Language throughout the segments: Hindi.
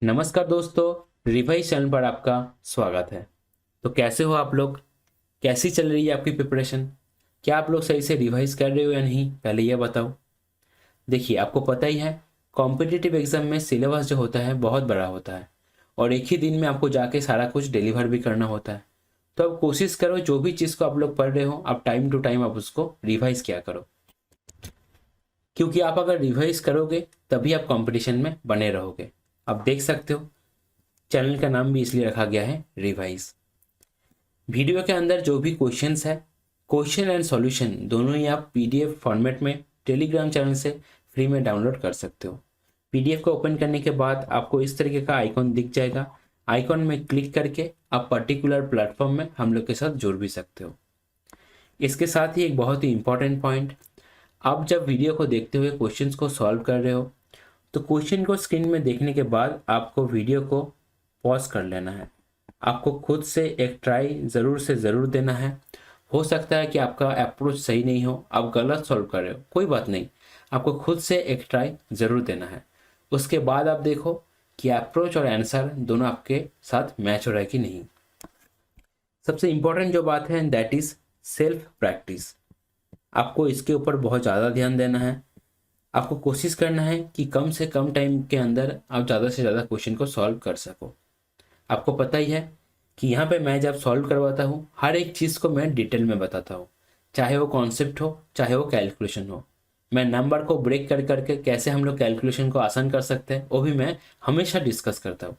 नमस्कार दोस्तों, रिवाइज चैनल पर आपका स्वागत है। तो कैसे हो आप लोग? कैसी चल रही है आपकी प्रिपरेशन? क्या आप लोग सही से रिवाइज कर रहे हो या नहीं, पहले यह बताओ। देखिए, आपको पता ही है कॉम्पिटिटिव एग्जाम में सिलेबस जो होता है बहुत बड़ा होता है और एक ही दिन में आपको जाके सारा कुछ डिलीवर भी करना होता है। तो अब कोशिश करो जो भी चीज़ को आप लोग पढ़ रहे हो, आप टाइम टू टाइम आप उसको रिवाइज किया करो, क्योंकि आप अगर रिवाइज करोगे तभी आप कंपटीशन में बने रहोगे। आप देख सकते हो चैनल का नाम भी इसलिए रखा गया है रिवाइज। वीडियो के अंदर जो भी क्वेश्चंस है, क्वेश्चन एंड सॉल्यूशन दोनों ही आप पीडीएफ फॉर्मेट में टेलीग्राम चैनल से फ्री में डाउनलोड कर सकते हो। पीडीएफ को ओपन करने के बाद आपको इस तरीके का आइकॉन दिख जाएगा। आइकॉन में क्लिक करके आप पर्टिकुलर प्लेटफॉर्म में हम लोग के साथ जुड़ भी सकते हो। इसके साथ ही एक बहुत ही इंपॉर्टेंट पॉइंट, आप जब वीडियो को देखते हुए क्वेश्चंस को सॉल्व कर रहे हो तो क्वेश्चन को स्क्रीन में देखने के बाद आपको वीडियो को पॉज कर लेना है। आपको खुद से एक ट्राई ज़रूर से ज़रूर देना है। हो सकता है कि आपका अप्रोच सही नहीं हो, आप गलत सॉल्व कर रहे हो, कोई बात नहीं, आपको खुद से एक ट्राई ज़रूर देना है। उसके बाद आप देखो कि अप्रोच और आंसर दोनों आपके साथ मैच हो रहा है कि नहीं। सबसे इम्पोर्टेंट जो बात है दैट इज़ सेल्फ प्रैक्टिस। आपको इसके ऊपर बहुत ज़्यादा ध्यान देना है। आपको कोशिश करना है कि कम से कम टाइम के अंदर आप ज़्यादा से ज़्यादा क्वेश्चन को सॉल्व कर सको। आपको पता ही है कि यहाँ पे मैं जब सॉल्व करवाता हूँ हर एक चीज़ को मैं डिटेल में बताता हूँ, चाहे वो कॉन्सेप्ट हो चाहे वो कैलकुलेशन हो। मैं नंबर को ब्रेक कर करके कैसे हम लोग कैलकुलेशन को आसान कर सकते हैं वो भी मैं हमेशा डिस्कस करता हूँ।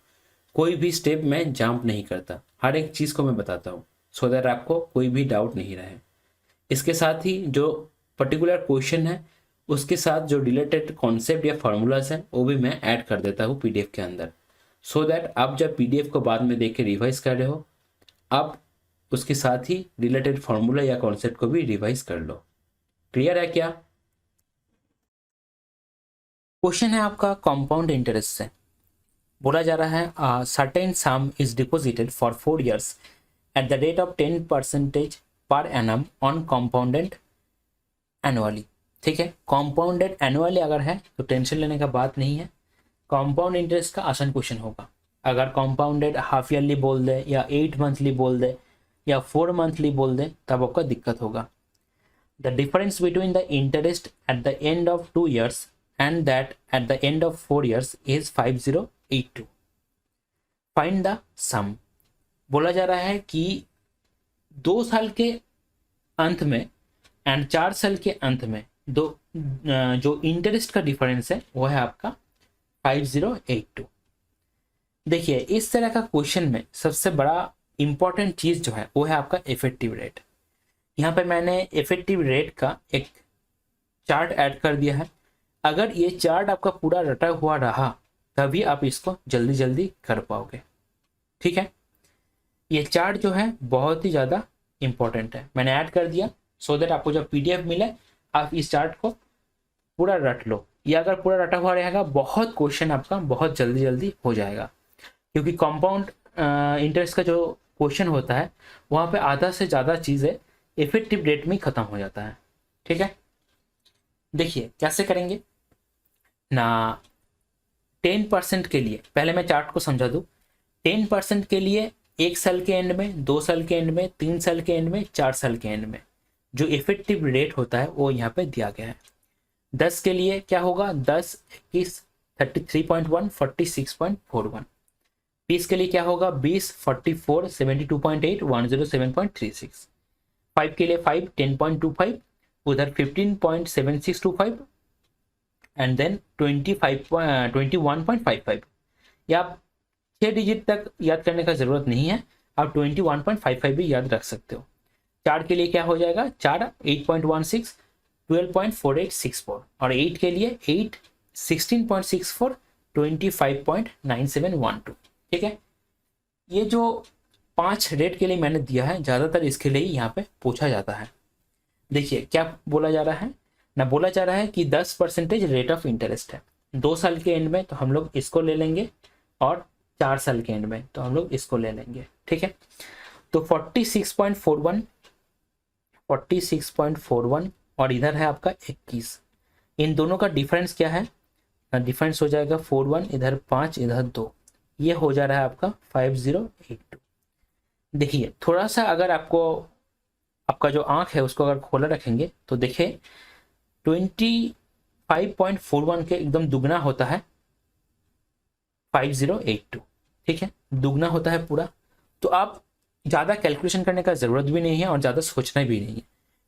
कोई भी स्टेप मैं जंप नहीं करता, हर एक चीज़ को मैं बताता हूँ सो दैट आपको कोई भी डाउट नहीं रहे। इसके साथ ही जो पर्टिकुलर क्वेश्चन है उसके साथ जो रिलेटेड कॉन्सेप्ट या फार्मूलाज हैं वो भी मैं ऐड कर देता हूँ पीडीएफ के अंदर, सो दैट आप जब पीडीएफ को बाद में देख के रिवाइज कर रहे हो आप उसके साथ ही रिलेटेड फार्मूला या कॉन्सेप्ट को भी रिवाइज कर लो। क्लियर है क्या? क्वेश्चन है आपका कंपाउंड इंटरेस्ट से। बोला जा रहा है certain some is deposited for 4 years eight the rate of 10% per annum on compounded annually. ठीक है, कंपाउंडेड एनुअली अगर है तो टेंशन लेने का बात नहीं है। कंपाउंड इंटरेस्ट का आसान क्वेश्चन होगा। अगर कंपाउंडेड हाफ ईयरली बोल दे या 8 मंथली बोल दे या 4 मंथली बोल दे तब आपका दिक्कत होगा। The difference between the interest at the end of 2 years and that at the end of 4 years is 5082। Find the sum. बोला जा रहा है कि 2 साल के अंत में एंड 4 साल के अंत में दो जो इंटरेस्ट का डिफरेंस है वो है आपका 5082। देखिए, इस तरह का क्वेश्चन में सबसे बड़ा इंपॉर्टेंट चीज जो है वो है आपका इफेक्टिव रेट। यहाँ पे मैंने इफेक्टिव रेट का एक चार्ट ऐड कर दिया है। अगर ये चार्ट आपका पूरा रटा हुआ रहा तभी आप इसको जल्दी जल्दी कर पाओगे। ठीक है, ये चार्ट जो है बहुत ही ज़्यादा इंपॉर्टेंट है, मैंने ऐड कर दिया सो दैट आपको जब पीडीएफ मिले आप इस चार्ट को पूरा रट लो। ये अगर पूरा रटा हुआ रहेगा बहुत क्वेश्चन आपका बहुत जल्दी जल्दी हो जाएगा, क्योंकि कंपाउंड इंटरेस्ट का जो क्वेश्चन होता है वहाँ पे आधा से ज़्यादा चीज़ें इफेक्टिव रेट में ख़त्म हो जाता है। ठीक है, देखिए कैसे करेंगे ना। 10% के लिए पहले मैं चार्ट को समझा दूँ। 10% के लिए 1 साल के एंड में, 2 साल के एंड में, 3 साल के एंड में, 4 साल के एंड में जो इफेक्टिव रेट होता है वो यहाँ पे दिया गया है। 10 के लिए क्या होगा, 10, 21, 33.1, 46.41। 20 के लिए क्या होगा, 20, 44, 72.8, 107.36। 5 के लिए 5, 10.25, उधर 15.7625 एंड देन 21.55। या आप 6 डिजिट तक याद करने का जरूरत नहीं है, आप 21.55 भी याद रख सकते हो। 4 के लिए क्या हो जाएगा, 4, 8.16, 12.4864 और 8 के लिए 8, 16.64, 25.9712। ठीक है, ये जो 5 रेट के लिए मैंने दिया है ज़्यादातर इसके लिए ही यहाँ पे पूछा जाता है। देखिए क्या बोला जा रहा है ना, बोला जा रहा है कि 10% रेट ऑफ इंटरेस्ट है 2 साल के एंड में तो हम लोग इसको ले लेंगे और 4 साल के एंड में तो हम लोग इसको ले लेंगे। ठीक है, तो 46.41 और इधर है आपका 21। इन दोनों का डिफरेंस क्या है, डिफरेंस हो जाएगा 41, इधर 5, इधर 2, ये हो जा रहा है आपका 5082। देखिए थोड़ा सा अगर आपको आपका जो आंख है उसको अगर खोला रखेंगे तो देखिए 25.41 के एकदम दुगना होता है 5082। ठीक है, दुगना होता है पूरा। तो आप ज़्यादा कैलकुलेशन करने का ज़रूरत भी नहीं है और ज़्यादा सोचना भी नहीं है,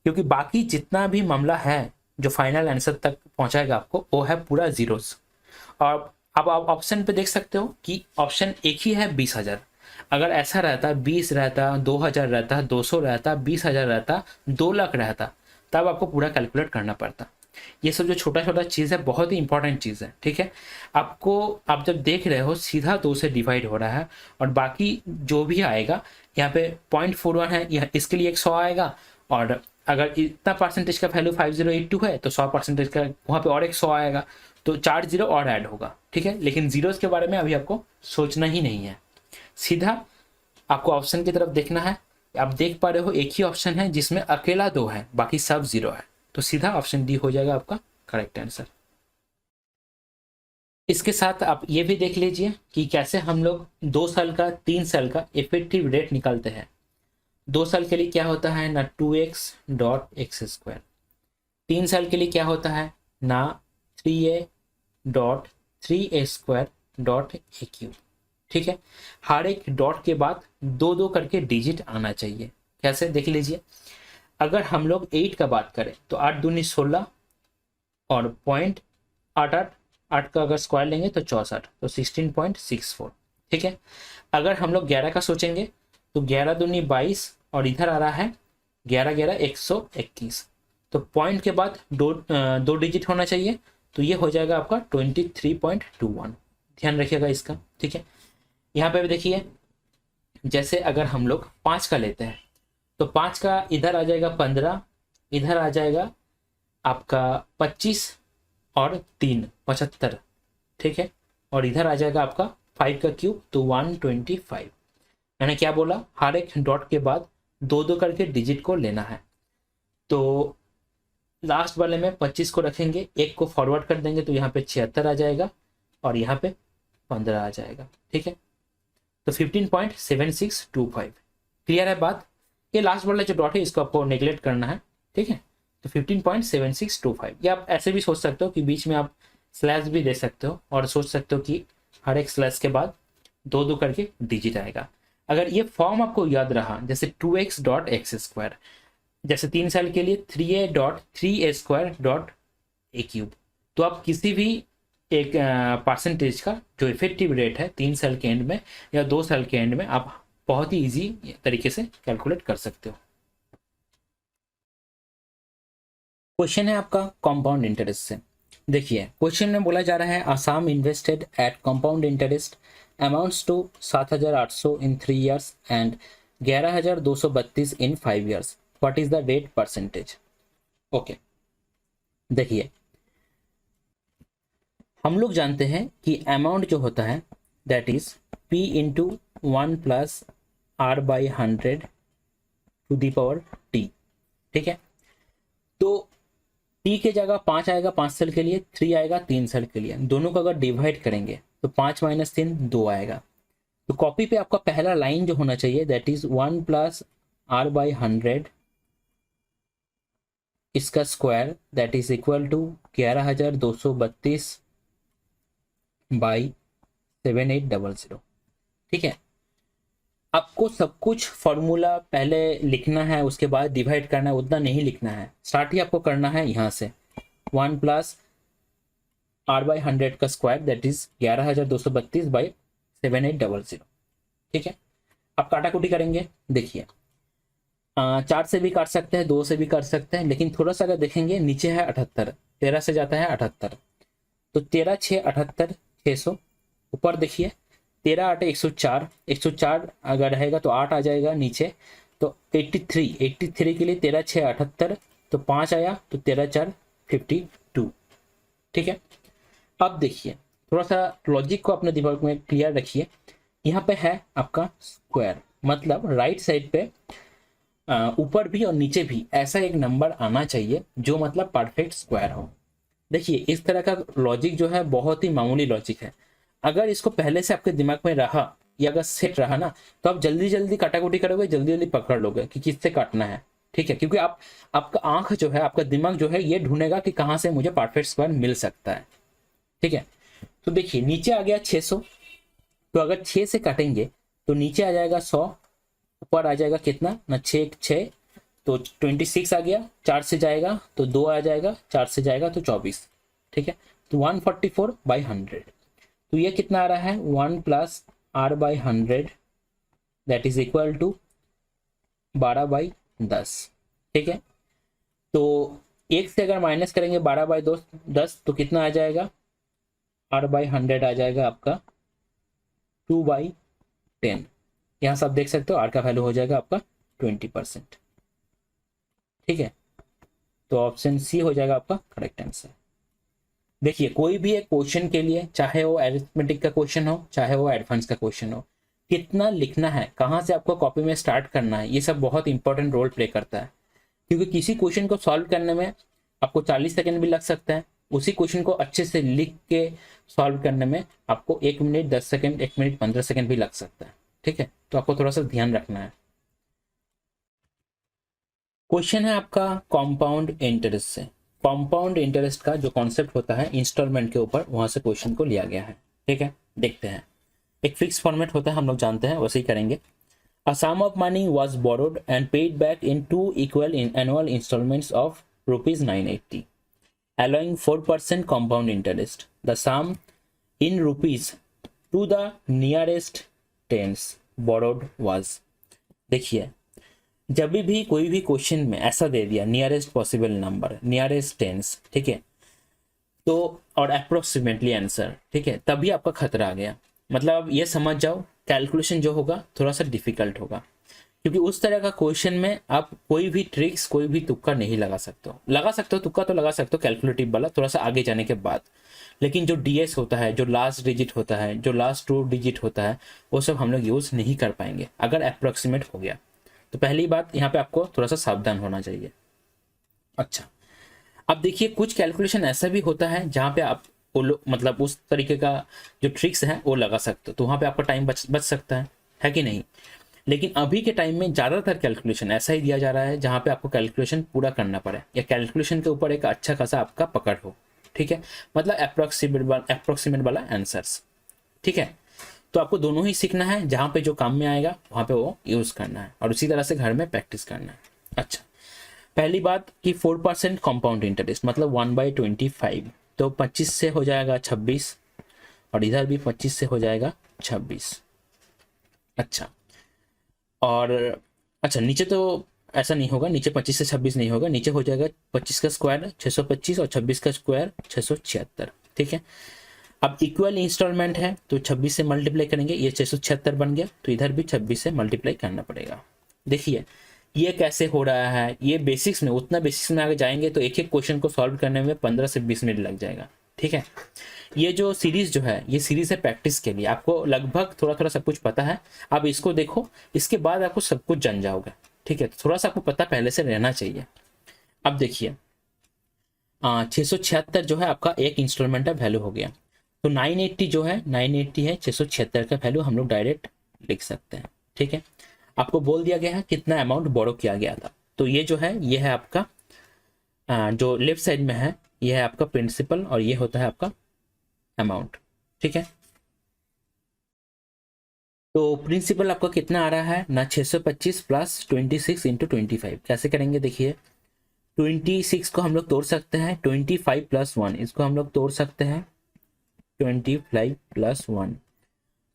क्योंकि बाकी जितना भी मामला है जो फाइनल आंसर तक पहुंचाएगा आपको वो है पूरा जीरोस। और अब आप ऑप्शन पे देख सकते हो कि ऑप्शन एक ही है 20,000। अगर ऐसा रहता 20 रहता, 2,000 रहता, 200 रहता, 20,000 रहता, 2 लाख रहता, तब आपको पूरा कैलकुलेट करना पड़ता। ये सब जो छोटा छोटा चीज़ है बहुत ही इंपॉर्टेंट चीज़ है। ठीक है, आपको आप जब देख रहे हो सीधा 2 से डिवाइड हो रहा है और बाकी जो भी आएगा यहाँ पे 0.41 है, यह इसके लिए एक 100 आएगा। और अगर इतना परसेंटेज का वैल्यू 5082 है तो 100% का वहाँ पे और एक 100 आएगा, तो 4 जीरो और ऐड होगा। ठीक है, लेकिन जीरोस के बारे में अभी आपको सोचना ही नहीं है, सीधा आपको ऑप्शन की तरफ देखना है। आप देख पा रहे हो एक ही ऑप्शन है जिसमें अकेला 2 है, बाकी सब 0 है, तो सीधा ऑप्शन डी हो जाएगा आपका करेक्ट आंसर। इसके साथ आप ये भी देख लीजिए कि कैसे हम लोग 2 साल का 3 साल का इफेक्टिव रेट निकालते हैं। 2 साल के लिए क्या होता है ना 2x.x², 3 साल के लिए क्या होता है ना 3a.3a².a³। ठीक है, हर एक डॉट के बाद 2 करके डिजिट आना चाहिए। कैसे देख लीजिए, अगर हम लोग 8 का बात करें तो 8 दूनी 16 और 0.88 का अगर स्क्वायर लेंगे तो 64, तो 16.64। ठीक है, अगर हम लोग 11 का सोचेंगे तो 11 दूनी 22 और इधर आ रहा है 11 11 121, तो पॉइंट के बाद दो डिजिट होना चाहिए, तो ये हो जाएगा आपका 23.21। ध्यान रखिएगा इसका। ठीक है, यहाँ पे भी देखिए जैसे अगर हम लोग 5 का लेते हैं तो 5 का इधर आ जाएगा 15, इधर आ जाएगा आपका 25 और 3 75। ठीक है, और इधर आ जाएगा आपका 5 का क्यूब तो 125। मैंने क्या बोला, हर एक डॉट के बाद 2 करके डिजिट को लेना है। तो लास्ट वाले में 25 को रखेंगे, एक को फॉरवर्ड कर देंगे तो यहाँ पे 76 आ जाएगा और यहाँ पे 15 आ जाएगा। ठीक है, तो 15.7625। क्लियर है बात। ये लास्ट वाला जो डॉट है इसको आपको नेग्लेक्ट करना है। ठीक है, तो 15.7625। या आप ऐसे भी सोच सकते हो कि बीच में आप स्लैश भी दे सकते हो और सोच सकते हो कि हर एक स्लैश के बाद 2 करके डिजिट आएगा। अगर ये फॉर्म आपको याद रहा, जैसे 2x.x², जैसे 3 साल के लिए 3a.3a².a³, तो आप किसी भी एक परसेंटेज का जो इफेक्टिव रेट है 3 साल के एंड में या 2 साल के एंड में आप बहुत ही इजी तरीके से कैलकुलेट कर सकते हो। क्वेश्चन है आपका कंपाउंड इंटरेस्ट से। देखिए क्वेश्चन में बोला जा रहा है a sum invested at compound interest amounts to 7,800 in 3 years and 11,232 in 5 years। What is the rate percentage? Okay, देखिए हम लोग जानते हैं कि अमाउंट जो होता है that is p into 1 plus r/100 to the power t। ठीक है, तो t के जगह 5 आएगा 5 साल के लिए, 3 आएगा 3 साल के लिए। दोनों को अगर डिवाइड करेंगे तो 5 - 3 2 आएगा। तो कॉपी पे आपका पहला लाइन जो होना चाहिए दैट इज 1 प्लस r/100 इसका square that is equal to 11,232 by 7800। ठीक है, आपको सब कुछ फॉर्मूला पहले लिखना है उसके बाद डिवाइड करना है, उतना नहीं लिखना है। स्टार्ट ही आपको करना है यहाँ से 1 प्लस r/100 का स्क्वायर दैट इज 11,232 बाई 7800। ठीक है, आप काटाकुटी करेंगे। देखिए 4 से भी काट सकते हैं, 2 से भी काट सकते हैं, लेकिन थोड़ा सा अगर देखेंगे नीचे है 78, 13 से जाता है 78, तो 13 6 78 600। ऊपर देखिए 13 8 104, 104 अगर रहेगा तो 8 आ जाएगा नीचे, तो 83 के लिए 13 6 78, तो 5 आया तो 13 4 52। ठीक है, अब देखिए थोड़ा सा लॉजिक को अपने दिमाग में क्लियर रखिए। यहाँ पे है आपका स्क्वायर, मतलब राइट साइड पे ऊपर भी और नीचे भी ऐसा एक नंबर आना चाहिए जो मतलब परफेक्ट स्क्वायर हो। देखिए इस तरह का लॉजिक जो है बहुत ही मामूली लॉजिक है। अगर इसको पहले से आपके दिमाग में रहा या अगर सेट रहा ना, तो आप जल्दी जल्दी काटाकुटी करोगे, जल्दी जल्दी पकड़ लोगे कि किससे काटना है। ठीक है, क्योंकि आप, आपका आंख जो है, आपका दिमाग जो है, ये ढूंढेगा कि कहाँ से मुझे परफेक्ट स्क्वायर मिल सकता है। ठीक है, तो देखिए नीचे आ गया 600, तो अगर 6 से काटेंगे तो नीचे आ जाएगा 100, ऊपर आ जाएगा कितना ना, 6 6 तो 26 आ गया, 4 से जाएगा तो 2 आ जाएगा, 4 से जाएगा तो 24। ठीक है, तो 144/100, तो ये कितना आ रहा है, 1 plus r/100 that is equal to 12/10। ठीक है, तो 1 से अगर माइनस करेंगे 12/10 तो कितना आ जाएगा, r/100 आ जाएगा आपका 2/10। यहाँ से आप देख सकते हो r का वैल्यू हो जाएगा आपका 20%। ठीक है, तो ऑप्शन सी हो जाएगा आपका करेक्ट आंसर। देखिए कोई भी एक क्वेश्चन के लिए, चाहे वो अरिथमेटिक का क्वेश्चन हो, चाहे वो एडवांस का क्वेश्चन हो, कितना लिखना है, कहाँ से आपको कॉपी में स्टार्ट करना है, ये सब बहुत इंपॉर्टेंट रोल प्ले करता है। क्योंकि किसी क्वेश्चन को सॉल्व करने में आपको 40 सेकंड भी लग सकता है, उसी क्वेश्चन को अच्छे से लिख के सॉल्व करने में आपको 1 मिनट 10 सेकंड, 1 मिनट 15 सेकंड भी लग सकता है। ठीक है, तो आपको थोड़ा सा ध्यान रखना है। क्वेश्चन है आपका कंपाउंड इंटरेस्ट से। कंपाउंड इंटरेस्ट का जो कॉन्सेप्ट होता है इंस्टॉलमेंट के ऊपर, वहां से क्वेश्चन को लिया गया है। ठीक है, देखते हैं। एक फिक्स फॉर्मेट होता है, हम लोग जानते हैं, वैसे ही करेंगे। A sum of money was borrowed and paid back in 2 equal annual installments of rupees 980, allowing 4% compound interest. The sum in rupees to the nearest tens borrowed was। देखिए जब भी कोई भी क्वेश्चन में ऐसा दे दिया nearest possible number, nearest tense, ठीक है, तो और अप्रोक्सीमेटली आंसर, ठीक है, तभी आपका खतरा आ गया। मतलब अब ये समझ जाओ कैलकुलेशन जो होगा थोड़ा सा डिफिकल्ट होगा, क्योंकि उस तरह का क्वेश्चन में आप कोई भी ट्रिक्स, कोई भी तुक्का नहीं लगा सकते हो। लगा सकते हो तुक्का, तो लगा सकते हो कैलकुलेटिव वाला थोड़ा सा आगे जाने के बाद, लेकिन जो डीएस होता है, जो लास्ट डिजिट होता है, जो लास्ट 2 डिजिट होता है, वो सब हम लोग यूज नहीं कर पाएंगे अगर अप्रोक्सीमेट हो गया। तो पहली बात यहाँ पे आपको थोड़ा सा सावधान होना चाहिए। अच्छा, अब देखिए कुछ कैलकुलेशन ऐसा भी होता है जहाँ पे आप मतलब उस तरीके का जो ट्रिक्स है वो लगा सकते हो, तो वहाँ पे आपका टाइम बच सकता है कि नहीं। लेकिन अभी के टाइम में ज़्यादातर कैलकुलेशन ऐसा ही दिया जा रहा है जहाँ पे आपको कैलकुलेशन पूरा करना पड़े, या कैलकुलेशन के ऊपर एक अच्छा खासा आपका पकड़ हो। ठीक है, मतलब अप्रोक्सीमेट वाला आंसर्स। ठीक है, तो आपको दोनों ही सीखना है, जहाँ पे जो काम में आएगा वहाँ पे वो यूज़ करना है, और उसी तरह से घर में प्रैक्टिस करना है। अच्छा, पहली बात कि 4% कंपाउंड इंटरेस्ट मतलब 1/25, तो 25 से हो जाएगा 26, और इधर भी 25 से हो जाएगा 26। अच्छा, और अच्छा नीचे तो ऐसा नहीं होगा, नीचे 25 से 26 नहीं होगा, नीचे हो जाएगा 25 का स्क्वायर 625 और 26 का स्क्वायर 676। ठीक है, अब इक्वल इंस्टॉलमेंट है तो 26 से मल्टीप्लाई करेंगे, ये 676 बन गया, तो इधर भी 26 से मल्टीप्लाई करना पड़ेगा। देखिए ये कैसे हो रहा है, ये बेसिक्स में, उतना बेसिक्स में आगे जाएंगे तो एक एक क्वेश्चन को सॉल्व करने में 15 से 20 मिनट लग जाएगा। ठीक है, ये जो सीरीज जो है, ये सीरीज है प्रैक्टिस के लिए, आपको लगभग थोड़ा थोड़ा सब कुछ पता है। आप इसको देखो, इसके बाद आपको सब कुछ जान जाओगे। ठीक है, तो थोड़ा सा आपको पता पहले से रहना चाहिए। अब देखिए 676 जो है आपका एक इंस्टॉलमेंट का वैल्यू हो गया, तो 980 जो है, 980 है, 676 का वैल्यू हम लोग डायरेक्ट लिख सकते हैं। ठीक है, आपको बोल दिया गया है कितना अमाउंट बोरो किया गया था, तो ये जो है ये है आपका जो लेफ्ट साइड में है, ये है आपका प्रिंसिपल, और ये होता है आपका अमाउंट। ठीक है, तो प्रिंसिपल आपका कितना आ रहा है ना, 625 प्लस 26 इंटू 25। कैसे करेंगे देखिए, 26 को हम लोग तोड़ सकते हैं, 25 प्लस 1 इसको हम लोग तोड़ सकते हैं, 25 प्लस 1,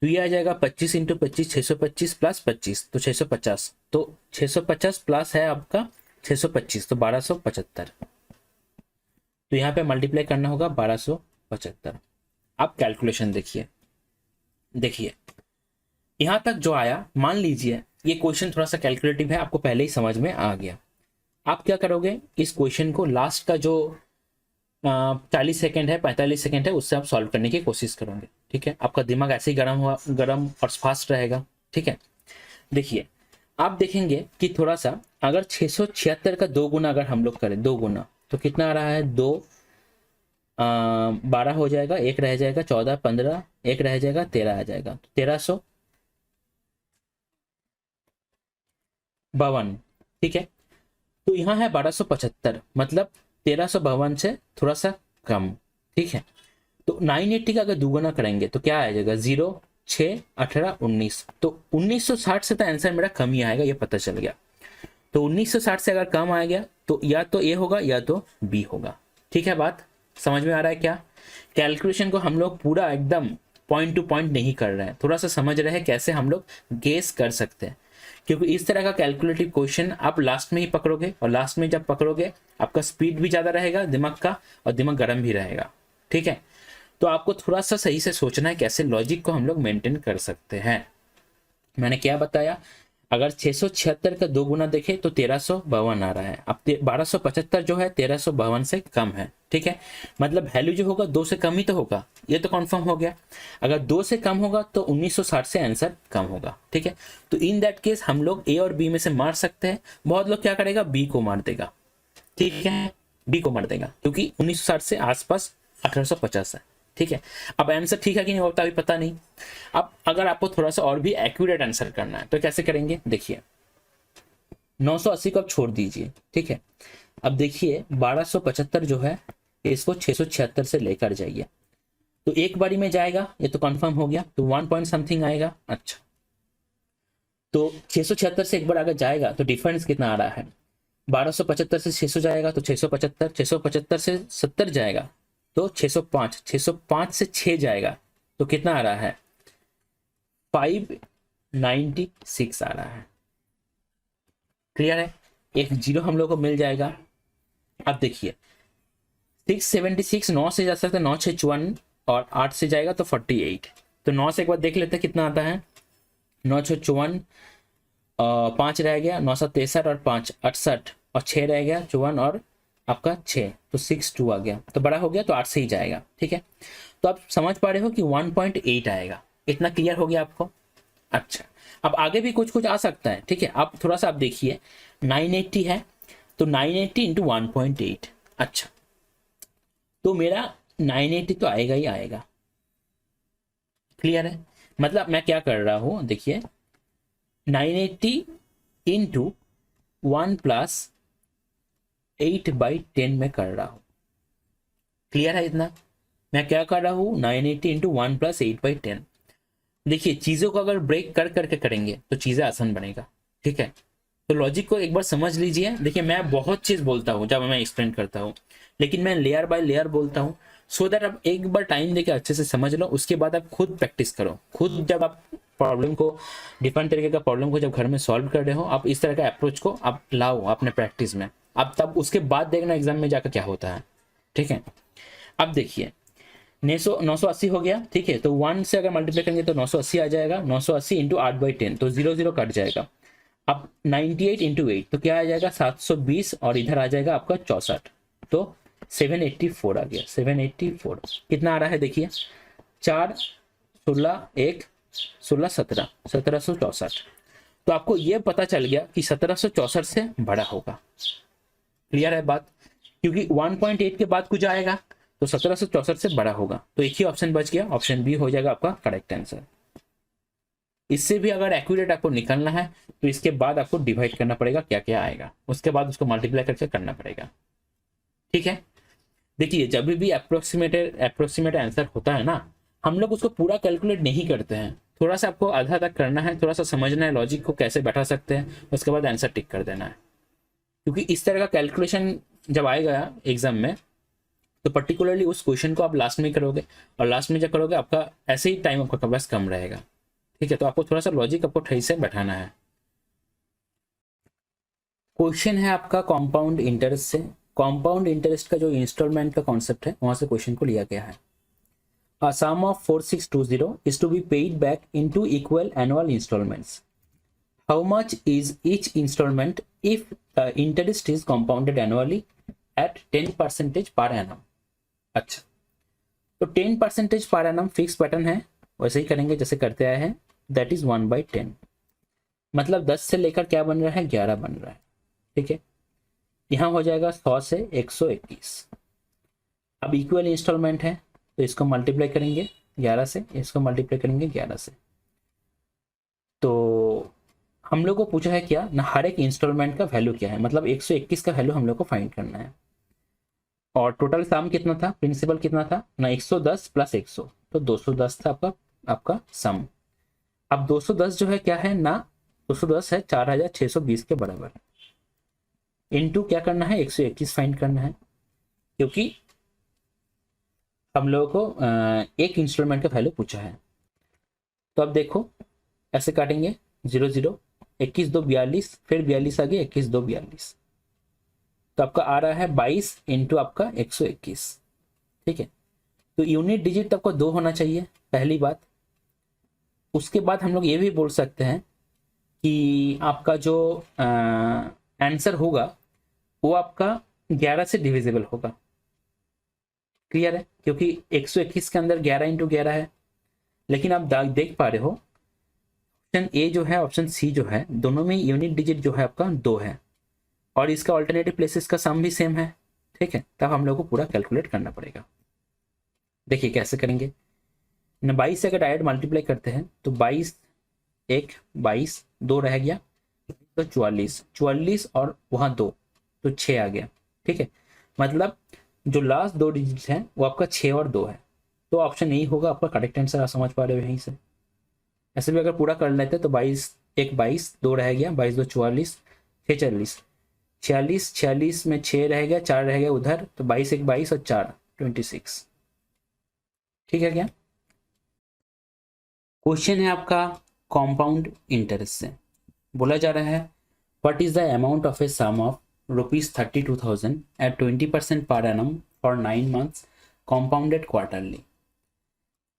तो ये आ जाएगा 25 इंटू 25, 625 प्लस 25 तो 650, तो 650 प्लस है आपका 625 तो 1275, तो यहाँ पे मल्टीप्लाई करना होगा 1275। आप कैलकुलेशन देखिए, देखिए यहाँ तक जो आया, मान लीजिए ये क्वेश्चन थोड़ा सा कैलकुलेटिव है, आपको पहले ही समझ में आ गया। आप क्या करोगे, इस क्वेश्चन को लास्ट का जो 40 सेकेंड है, 45 सेकेंड है, उससे आप सॉल्व करने की कोशिश करोगे। ठीक है, आपका दिमाग ऐसे ही गर्म और फास्ट रहेगा। ठीक है, देखिए आप देखेंगे कि थोड़ा सा अगर 676 का 2 गुना अगर हम लोग करें, 2 गुना, तो कितना आ रहा है, 2 12 हो जाएगा, एक रह जाएगा, 14, 15, एक रह जाएगा, 13 आ जाएगा, 1352। ठीक है, तो यहाँ है 1275, मतलब 1352 से थोड़ा सा कम। ठीक है, तो 980 का अगर दुगुना करेंगे तो क्या आ जाएगा, 0, 6, 18, 19, तो 1960 से तो आंसर मेरा कम ही आएगा, ये पता चल गया। तो 1960 से अगर कम आ गया तो या तो ए होगा या तो बी होगा। ठीक है, बात समझ में आ रहा है क्या? कैलकुलेशन को हम लोग पूरा एकदम पॉइंट टू पॉइंट नहीं कर रहे हैं, थोड़ा सा समझ रहे हैं कैसे हम लोग गेस कर सकते हैं, क्योंकि इस तरह का कैलकुलेटिव क्वेश्चन आप लास्ट में ही पकड़ोगे, और लास्ट में जब पकड़ोगे आपका स्पीड भी ज़्यादा रहेगा दिमाग का, और दिमाग गर्म भी रहेगा। ठीक है, तो आपको थोड़ा सा सही से सोचना है कैसे लॉजिक को हम लोग मेंटेन कर सकते हैं। मैंने क्या बताया, अगर 676 का दो गुना देखे तो 1352 आ रहा है। अब 1275 जो है 1352 से कम है। ठीक है, मतलब वैल्यू जो होगा 2 से कम ही तो होगा, ये तो कंफर्म हो गया। अगर 2 से कम होगा तो 1960 से आंसर कम होगा। ठीक है, तो इन दैट केस हम लोग ए और बी में से मार सकते हैं। बहुत लोग क्या करेगा, बी को मार देगा। ठीक है, बी को मार देगा क्योंकि 1960 से आसपास 1850 है। ठीक है, अब आंसर ठीक है कि नहीं होता अभी पता नहीं। अब अगर आपको थोड़ा सा और भी एक्यूरेट आंसर करना है तो कैसे करेंगे, देखिए 980 को आप छोड़ दीजिए। ठीक है, अब देखिए 1275 जो है इसको 676 से लेकर जाइए, तो एक बारी में जाएगा, ये तो कंफर्म हो गया, तो 1 पॉइंट समथिंग आएगा। अच्छा, तो 676 से एक बार अगर जाएगा तो डिफरेंस कितना आ रहा है, 1275 से 600 जाएगा तो 675, 675 से 70 जाएगा तो 605, 605 से 6 जाएगा तो कितना आ रहा है, 596 आ रहा है। क्लियर है, एक जीरो हम लोग को मिल जाएगा। अब देखिए 676 9 से जा सकते हैं, 9 6 54, और 8 से जाएगा तो 48, तो 9 से एक बार देख लेते हैं कितना आता है, 9 6 54, 5 रह गया, 9 7 63 और 5 68, और 6 रह गया 54 और आपका 6, तो 62 आ गया, तो बड़ा हो गया तो 8 से ही जाएगा। ठीक है, तो आप समझ पा रहे हो कि 1.8 आएगा। इतना क्लियर हो गया आपको? अच्छा, अब आगे भी कुछ कुछ आ सकता है। ठीक है, आप थोड़ा सा आप देखिए 980 है तो 980 इंटू 1.8, अच्छा तो मेरा 980 तो आएगा ही आएगा। क्लियर है, मतलब मैं क्या कर रहा हूं, देखिए 980 इंटू 1 प्लस 8/10 में कर रहा हूं। क्लियर है इतना? मैं क्या कर रहा हूं, 980 इंटू 1 प्लस 8/10। देखिए चीज़ों को अगर ब्रेक कर करके करेंगे तो चीज़ें आसान बनेगा। ठीक है, तो लॉजिक को एक बार समझ लीजिए। देखिए मैं बहुत चीज़ बोलता हूँ जब मैं एक्सप्लेन करता हूँ, लेकिन मैं लेयर बाय लेयर बोलता हूँ, सो दैट आप एक बार टाइम देके अच्छे से समझ लो, उसके बाद आप खुद प्रैक्टिस करो। खुद जब आप प्रॉब्लम को, डिफरेंट तरीके का प्रॉब्लम को जब घर में सॉल्व कर रहे हो, आप इस तरह का अप्रोच को आप लाओ अपने प्रैक्टिस में। अब तब उसके बाद देखना एग्जाम में जाकर क्या होता है। ठीक है, अब देखिए 980 हो गया। ठीक है, तो 1 से अगर मल्टीप्लाई करेंगे तो 980 आ जाएगा, 980 इंटू 8/10, तो 0 कट जाएगा। अब 98 इंटू 8 तो क्या आ जाएगा, 720, और इधर आ जाएगा आपका 64, तो 784 आ गया। 784 कितना आ रहा है, देखिए 4 16 1 16 17, 1764। तो आपको यह पता चल गया कि 1764 से बड़ा होगा। क्लियर है बात? क्योंकि 1.8 के बाद कुछ आएगा तो 1764 से बड़ा होगा, तो एक ही ऑप्शन बच गया, ऑप्शन बी हो जाएगा आपका करेक्ट आंसर। इससे भी अगर एक्यूरेट आपको निकलना है तो इसके बाद आपको डिवाइड करना पड़ेगा, क्या क्या आएगा, उसके बाद उसको मल्टीप्लाई करके करना पड़ेगा। ठीक है, देखिए जब भी अप्रोक्सीमेट आंसर होता है ना, हम लोग उसको पूरा कैलकुलेट नहीं करते हैं, थोड़ा सा आपको आधा तक करना है, थोड़ा सा समझना है लॉजिक को कैसे बैठा सकते हैं, उसके बाद आंसर टिक कर देना है। क्योंकि इस तरह का कैलकुलेशन जब आएगा एग्जाम में तो पर्टिकुलरली उस क्वेश्चन को आप लास्ट में करोगे, और लास्ट में जब करोगे आपका ऐसे ही टाइम आपका बस कम रहेगा। ठीक है, तो आपको थोड़ा सा लॉजिक आपको ठीक से बैठाना है। क्वेश्चन है आपका कंपाउंड इंटरेस्ट से। कंपाउंड इंटरेस्ट का जो इंस्टॉलमेंट का कॉन्सेप्ट है वहां से क्वेश्चन को लिया गया है। A sum of 4620 is to be paid back into equal annual installments. How much is each installment if the interest is compounded annually at 10% per annum? अच्छा, तो 10% पर एनम फिक्स पैटर्न है, वैसे ही करेंगे जैसे करते आए हैं, दैट इज 1/10, मतलब 10 से लेकर क्या बन रहा है, 11 बन रहा है। ठीक है, यहाँ हो जाएगा 100 से 121, अब इक्वल इंस्टॉलमेंट है तो इसको मल्टीप्लाई करेंगे 11 से, इसको मल्टीप्लाई करेंगे 11 से। तो हम लोग को पूछा है क्या ना, हर एक इंस्टॉलमेंट का वैल्यू क्या है, मतलब 121 का वैल्यू हम लोग को फाइंड करना है। और टोटल सम कितना था, प्रिंसिपल कितना था ना, 110 प्लस 100, तो 210 था आपका आपका सम। अब 210 जो है क्या है ना, 210 है 4620 के बराबर, इनटू क्या करना है 121 फाइंड करना है, क्योंकि हम लोगों को एक इंस्टॉलमेंट का वैल्यू पूछा है। तो अब देखो ऐसे काटेंगे 0 0, 21 2 42, फिर 42 आ गया, 21 2 42, तो आपका आ रहा है 22 इंटू आपका 121। ठीक है, तो यूनिट डिजिट आपको 2 होना चाहिए पहली बात। उसके बाद हम लोग ये भी बोल सकते हैं कि आपका जो आंसर होगा वो आपका 11 से डिविजिबल होगा। क्लियर है, क्योंकि 121 के अंदर 11 इंटू 11 है। लेकिन आप देख पा रहे हो ऑप्शन ए जो है ऑप्शन सी जो है, दोनों में यूनिट डिजिट जो है आपका 2 है, और इसका ऑल्टरनेटिव प्लेसेस का सम भी सेम है। ठीक है, तब हम लोग को पूरा कैलकुलेट करना पड़ेगा। देखिए कैसे करेंगे ना, 22 से अगर डायरेक्ट मल्टीप्लाई करते हैं तो 22 1 22, 2 रह गया तो 44, 44 और वहाँ 2 तो 6 आ गया। ठीक है, मतलब जो लास्ट 2 डिजिट हैं वो आपका 6 और 2 है, तो ऑप्शन ए होगा आपका करेक्ट आंसर। आप समझ पा रहे हो यहीं से। ऐसे भी अगर पूरा कर लेते तो 22 1 22, 2 रह गया, 22 2 44, 6 40, 46 46 में 6 रह गया, 4 रह गया उधर, तो 22 1 22 और 4 26। ठीक है क्या, क्वेश्चन है आपका कॉम्पाउंड इंटरेस्ट से। बोला जा रहा है what is the amount of a sum of ₹32,000 at 20% per annum for 9 months compounded quarterly।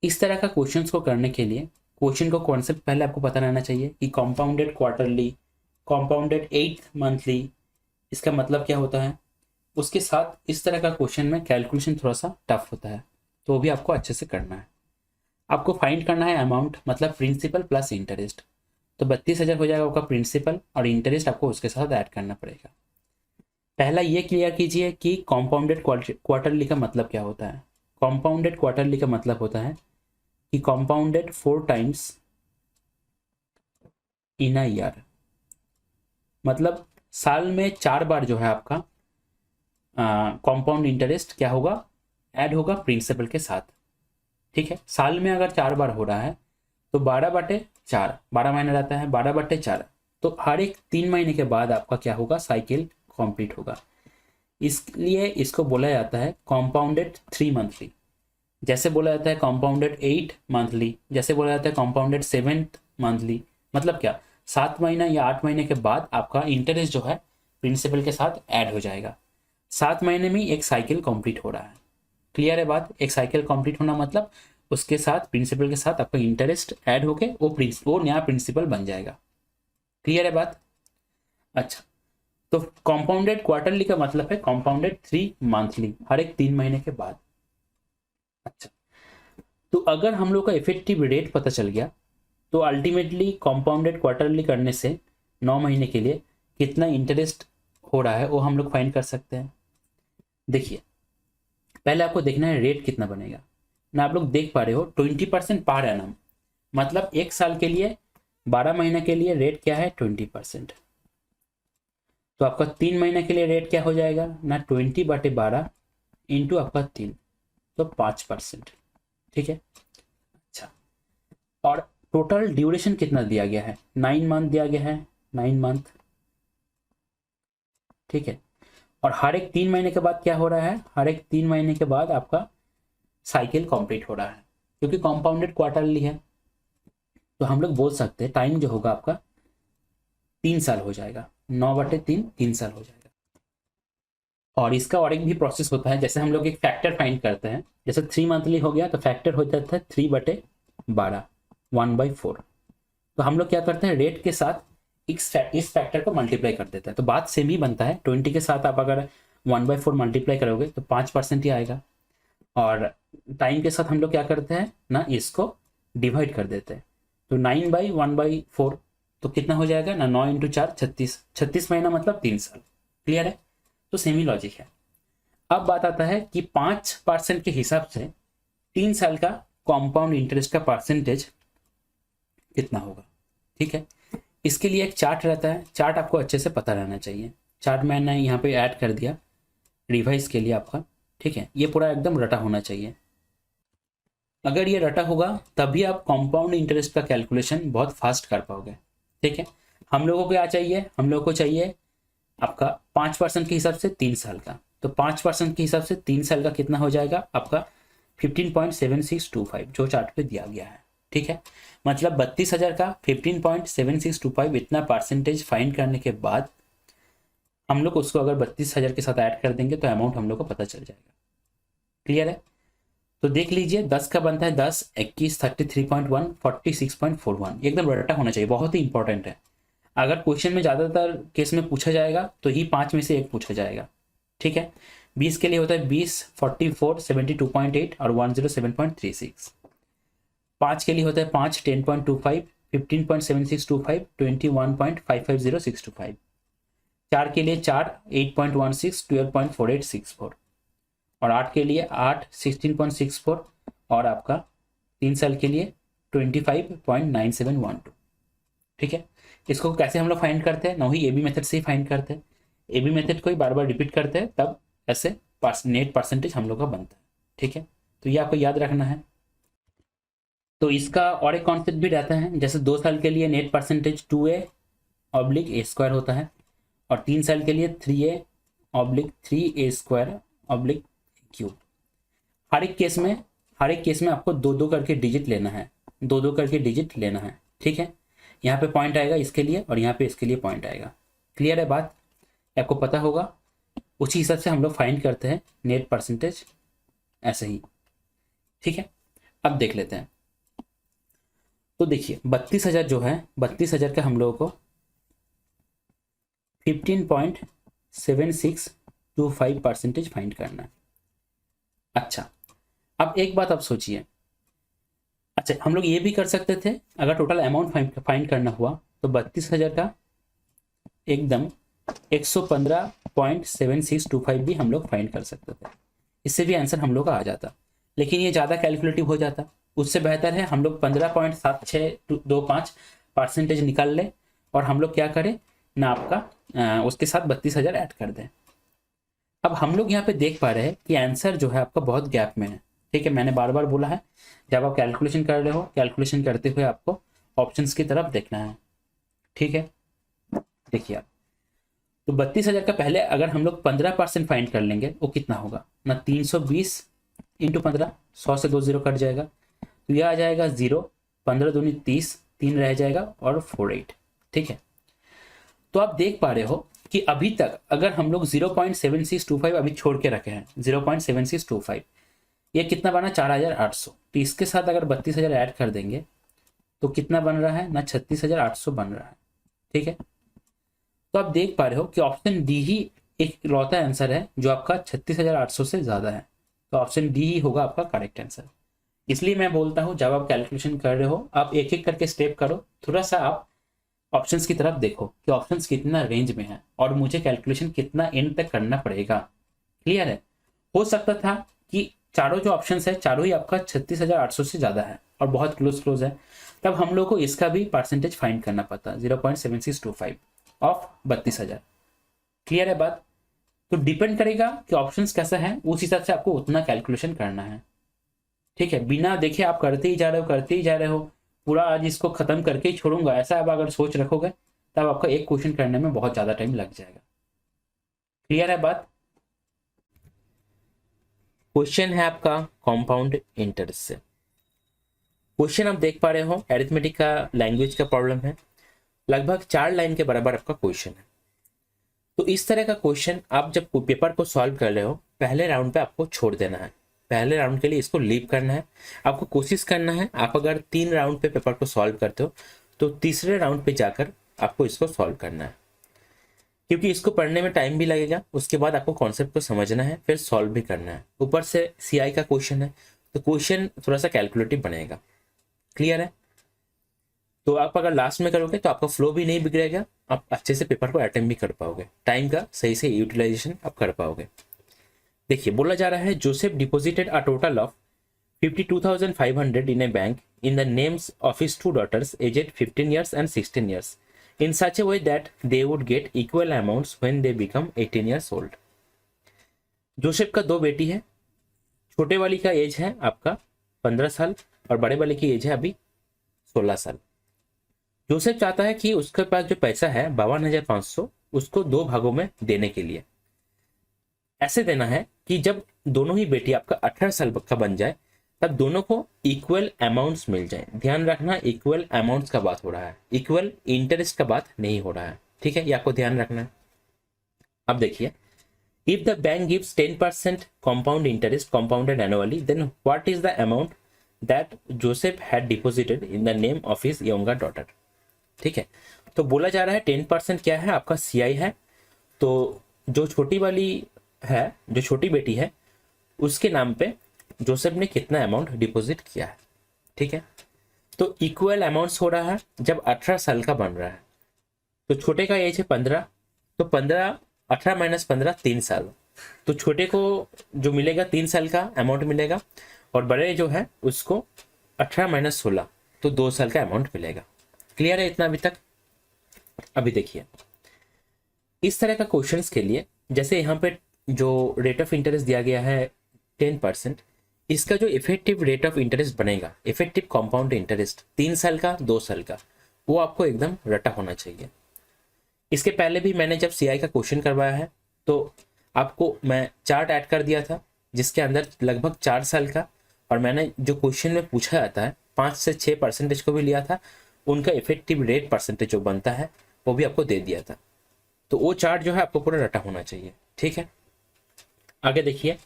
इस तरह का क्वेश्चंस को करने के लिए क्वेश्चन को कॉन्सेप्ट पहले आपको पता रहना चाहिए कि कॉम्पाउंडेड क्वार्टरली, कॉम्पाउंडेड 8th मंथली, इसका मतलब क्या होता है। उसके साथ इस तरह का क्वेश्चन में कैलकुलेशन थोड़ा सा टफ होता है, तो वो भी आपको अच्छे से करना है। आपको फाइंड करना है अमाउंट, मतलब प्रिंसिपल प्लस इंटरेस्ट। तो 32,000 हो जाएगा आपका प्रिंसिपल, और इंटरेस्ट आपको उसके साथ ऐड करना पड़ेगा। पहला ये क्लियर कीजिए कि कॉम्पाउंडेड क्वार्टरली का मतलब क्या होता है। कॉम्पाउंडेड क्वार्टरली का मतलब होता है कि कॉम्पाउंडेड 4 टाइम्स इन अ ईयर, मतलब साल में 4 बार जो है आपका कॉम्पाउंड इंटरेस्ट क्या होगा, ऐड होगा प्रिंसिपल के साथ। ठीक है, साल में अगर 4 बार हो रहा है तो 12/4, 12 महीने रहता है, 12/4, तो हर एक 3 महीने के बाद आपका क्या होगा, साइकिल कंप्लीट होगा। इसलिए इसको बोला जाता है कॉम्पाउंडेड 3 मंथली, जैसे बोला जाता है कॉम्पाउंडेड 8 मंथली, जैसे बोला जाता है कॉम्पाउंडेड 7th मंथली। मतलब क्या, 7 महीना या 8 महीने के बाद आपका इंटरेस्ट जो है प्रिंसिपल के साथ ऐड हो जाएगा। 7 महीने में एक साइकिल कंप्लीट हो रहा है। क्लियर है बात, एक साइकिल कंप्लीट होना मतलब उसके साथ प्रिंसिपल के साथ आपका इंटरेस्ट ऐड होके वो नया प्रिंसिपल बन जाएगा। क्लियर है बात। अच्छा, तो कॉम्पाउंडेड क्वार्टरली का मतलब है कॉम्पाउंडेड 3 मंथली, हर एक 3 महीने के बाद। अच्छा, तो अगर हम लोग का इफेक्टिव रेट पता चल गया तो अल्टीमेटली कॉम्पाउंडेड क्वार्टरली करने से 9 महीने के लिए कितना इंटरेस्ट हो रहा है वो हम लोग फाइंड कर सकते हैं। देखिए पहले आपको देखना है रेट कितना बनेगा ना, आप लोग देख पा रहे हो 20% पर एनम, मतलब एक साल के लिए 12 महीने के लिए रेट क्या है 20%। तो आपका 3 महीने के लिए रेट क्या हो जाएगा ना, 20/12 इंटू आपका 3, तो 5%। ठीक है, अच्छा, और टोटल ड्यूरेशन कितना दिया गया है, 9 मंथ दिया गया है, 9 मंथ। ठीक है, और हर एक 3 महीने के बाद क्या हो रहा है, हर एक 3 महीने के बाद आपका साइकिल कंप्लीट हो रहा है, क्योंकि कॉम्पाउंडेड क्वार्टरली है। तो हम लोग बोल सकते हैं टाइम जो होगा आपका 3 साल हो जाएगा, 9/3 3 साल हो जाएगा। और इसका और एक भी प्रोसेस होता है, जैसे हम लोग एक फैक्टर फाइंड करते हैं, जैसे 3 मंथली हो गया तो फैक्टर हो जाता है 3/12, 1/4। तो हम लोग क्या करते हैं रेट के साथ इस फैक्टर को मल्टीप्लाई कर देते हैं, तो बात सेम ही बनता है। 20 के साथ आप अगर 1/4 मल्टीप्लाई करोगे तो 5% ही आएगा, और टाइम के साथ हम लोग क्या करते हैं ना, इसको डिवाइड कर देते हैं। तो 9/1/4 तो कितना हो जाएगा ना, 9 × 4 36, 36 महीना मतलब 3 साल। क्लियर है, तो सेम ही लॉजिक है। अब बात आता है कि 5% के हिसाब से 3 साल का कॉम्पाउंड इंटरेस्ट का परसेंटेज कितना होगा। ठीक है, इसके लिए एक चार्ट रहता है, चार्ट आपको अच्छे से पता रहना चाहिए। चार्ट मैंने यहाँ पे ऐड कर दिया रिवाइज के लिए आपका। ठीक है, ये पूरा एकदम रटा होना चाहिए। अगर ये रटा होगा तभी आप कंपाउंड इंटरेस्ट का कैलकुलेशन बहुत फास्ट कर पाओगे। ठीक है, हम लोगों को क्या चाहिए, हम लोगों को चाहिए आपका 5% के हिसाब से 3 साल का। तो 5% के हिसाब से 3 साल का कितना हो जाएगा आपका 15.7625 जो चार्ट पे दिया गया है। ठीक है, मतलब 32,000 का 15.7625 इतना परसेंटेज फाइंड करने के बाद हम लोग उसको अगर 32,000 के साथ ऐड कर देंगे तो अमाउंट हम लोग को पता चल जाएगा। क्लियर है? तो देख लीजिए 10 का बनता है 10, 21, 33.1, 46.41। एकदम रटा होना चाहिए, बहुत ही इंपॉर्टेंट है। अगर क्वेश्चन में ज़्यादातर केस में पूछा जाएगा तो ही 5 में से एक पूछा जाएगा। ठीक है, 20 के लिए होता है 20, 44, 72.8 और 107.36। 5 के लिए होता है 5, 10.25, 15.7625, 21.550625। 4 के लिए 4, 8.16, 12.4864 और 8 के लिए 8, 16.64 और आपका 3 साल के लिए 25.9712। ठीक है, इसको कैसे हम लोग फाइंड करते हैं ना, वही एबी मेथड से ही फाइंड करते हैं। एबी मेथड को ही बार बार रिपीट करते हैं, तब ऐसे नेट परसेंटेज हम लोग का बनता है। ठीक है, तो ये आपको याद रखना है। तो इसका और एक कॉन्सेप्ट भी रहता है, जैसे 2 साल के लिए नेट परसेंटेज 2a/a² होता है और 3 साल के लिए 3a/3a²/3 हर एक केस में आपको 2-2 करके डिजिट लेना है, 2-2 करके डिजिट लेना है। ठीक है, यहाँ पे पॉइंट आएगा इसके लिए और यहाँ पे इसके लिए पॉइंट आएगा। क्लियर है बात? आपको पता होगा, उसी हिसाब से हम लोग फाइंड करते हैं नेट परसेंटेज ऐसे ही। ठीक है, अब देख लेते हैं। तो देखिए 32,000 जो है, 32,000 का हम लोगों को 15.7625% फाइंड करना है। अच्छा, अब एक बात आप सोचिए। अच्छा, हम लोग ये भी कर सकते थे, अगर टोटल अमाउंट फाइंड करना हुआ तो 32,000 का एकदम 115.7625 भी हम लोग फाइंड कर सकते थे। इससे भी आंसर हम लोग का आ जाता, लेकिन ये ज़्यादा कैलकुलेटिव हो जाता। उससे बेहतर है हम लोग 15.7625% निकाल लें और हम लोग क्या करें ना, आपका उसके साथ 32,000 ऐड कर दें। अब हम लोग यहाँ पे देख पा रहे हैं कि आंसर जो है आपका बहुत गैप में है। ठीक है, मैंने बार बार बोला है, जब आप कैलकुलेशन कर रहे हो, कैलकुलेशन करते हुए आपको ऑप्शंस की तरफ देखना है। ठीक है, देखिए आप, तो 32,000 का पहले अगर हम लोग 15% फाइंड कर लेंगे वो कितना होगा ना, 320 इंटू 15, 100 से 2 जीरो कट जाएगा तो यह आ जाएगा 0, 15 दूनी 30, 3 रह जाएगा और 48। ठीक है, तो आप देख पा रहे हो कि अभी तक अगर हम लोग 0.7625 अभी छोड़ के रखे हैं, 0.7625, ये कितना बना 4,800। तो इसके साथ अगर 32,000 ऐड कर देंगे तो कितना बन रहा है ना, 36,800 बन रहा है। ठीक है, तो आप देख पा रहे हो कि ऑप्शन डी ही एक लौता आंसर है जो आपका 36,800 से ज़्यादा है। तो ऑप्शन डी ही होगा आपका करेक्ट आंसर। इसलिए मैं बोलता हूँ जब आप कैलकुलेशन कर रहे हो, आप एक एक करके स्टेप करो, थोड़ा सा आप ऑप्शंस की तरफ देखो कि ऑप्शंस कितना रेंज में है और मुझे कैलकुलेशन कितना एंड तक करना पड़ेगा। क्लियर है? हो सकता था कि चारों जो ऑप्शंस है चारों ही आपका 36,800 से ज़्यादा है और बहुत क्लोज है, तब हम लोग को इसका भी परसेंटेज फाइंड करना पड़ता, 0.7625 ऑफ 32,000। क्लियर है बात? तो डिपेंड करेगा कि ऑप्शंस कैसा है, उस हिसाब से आपको उतना कैलकुलेशन करना है। ठीक है, बिना देखे आप करते ही जा रहे हो, पूरा आज इसको खत्म करके ही छोड़ूंगा, ऐसा आप अगर सोच रखोगे तब आपका एक क्वेश्चन करने में बहुत ज्यादा टाइम लग जाएगा। क्लियर है बात? क्वेश्चन है आपका कंपाउंड इंटरेस्ट से। क्वेश्चन आप देख पा रहे हो, अरिथमेटिक का लैंग्वेज का प्रॉब्लम है, लगभग 4 लाइन के बराबर आपका क्वेश्चन है। तो इस तरह का क्वेश्चन आप जब पेपर को सॉल्व कर रहे हो, पहले राउंड पे आपको छोड़ देना है, पहले राउंड के लिए इसको लीव करना है। आपको कोशिश करना है, आप अगर 3 राउंड पे पेपर को सॉल्व करते हो तो तीसरे राउंड पे जाकर आपको इसको सॉल्व करना है, क्योंकि इसको पढ़ने में टाइम भी लगेगा। उसके बाद आपको कॉन्सेप्ट को समझना है, फिर सॉल्व भी करना है। ऊपर से CI का क्वेश्चन है तो क्वेश्चन थोड़ा सा कैलकुलेटिव बनेगा। क्लियर है? तो आप अगर लास्ट में करोगे तो आपका फ्लो भी नहीं बिगड़ेगा, आप अच्छे से पेपर को अटेम्प्ट भी कर पाओगे, टाइम का सही से यूटिलाइजेशन आप कर पाओगे। देखिए बोला जा रहा है Joseph deposited a total of 52,500 in a bank in the names of his two daughters aged 15 years and 16 years in such a way that they would get equal amounts when they become 18 years old. Joseph का दो बेटी है, छोटे वाली का एज है आपका 15 साल और बड़े वाले की एज है अभी 16 साल। जोसेफ चाहता है कि उसके पास जो पैसा है 52,500 उसको दो भागों में देने के लिए ऐसे देना है कि जब दोनों ही बेटी आपका 18 साल का बन जाए तब दोनों को इक्वल अमाउंट्स मिल जाए। ध्यान रखना इक्वल अमाउंट्स का बात हो रहा है, इक्वल इंटरेस्ट का बात नहीं हो रहा है, ठीक है, ये आपको ध्यान रखना है। अब देखिए, if the bank gives 10% compound interest compounded annually, then what is the amount that Joseph had deposited in the name of his younger daughter? ठीक है, तो बोला जा रहा है 10% क्या है आपका CI है, तो जो छोटी वाली है, जो छोटी बेटी है उसके नाम पे जोसेफ ने कितना अमाउंट डिपॉजिट किया है, ठीक है। तो इक्वल अमाउंट्स हो रहा है जब 18 साल का बन रहा है, तो छोटे का एज है 15, तो 15 18 माइनस 15 3 साल, तो छोटे को जो मिलेगा 3 साल का अमाउंट मिलेगा और बड़े जो है उसको 18 माइनस 16 तो 2 साल का अमाउंट मिलेगा। क्लियर है इतना अभी तक? अभी देखिए, इस तरह का क्वेश्चंस के लिए जैसे यहाँ पे जो रेट ऑफ इंटरेस्ट दिया गया है 10%, इसका जो इफेक्टिव रेट ऑफ इंटरेस्ट बनेगा, इफेक्टिव कंपाउंड इंटरेस्ट 3 साल का 2 साल का, वो आपको एकदम रटा होना चाहिए। इसके पहले भी मैंने जब CI का क्वेश्चन करवाया है तो आपको मैं चार्ट ऐड कर दिया था जिसके अंदर लगभग 4 साल का, और मैंने जो क्वेश्चन में पूछा जाता है 5 से 6% को भी लिया था, उनका इफेक्टिव रेट परसेंटेज जो बनता है वो भी आपको दे दिया था। तो वो चार्ट जो है आपको पूरा रटा होना चाहिए, ठीक है। आगे देखिए,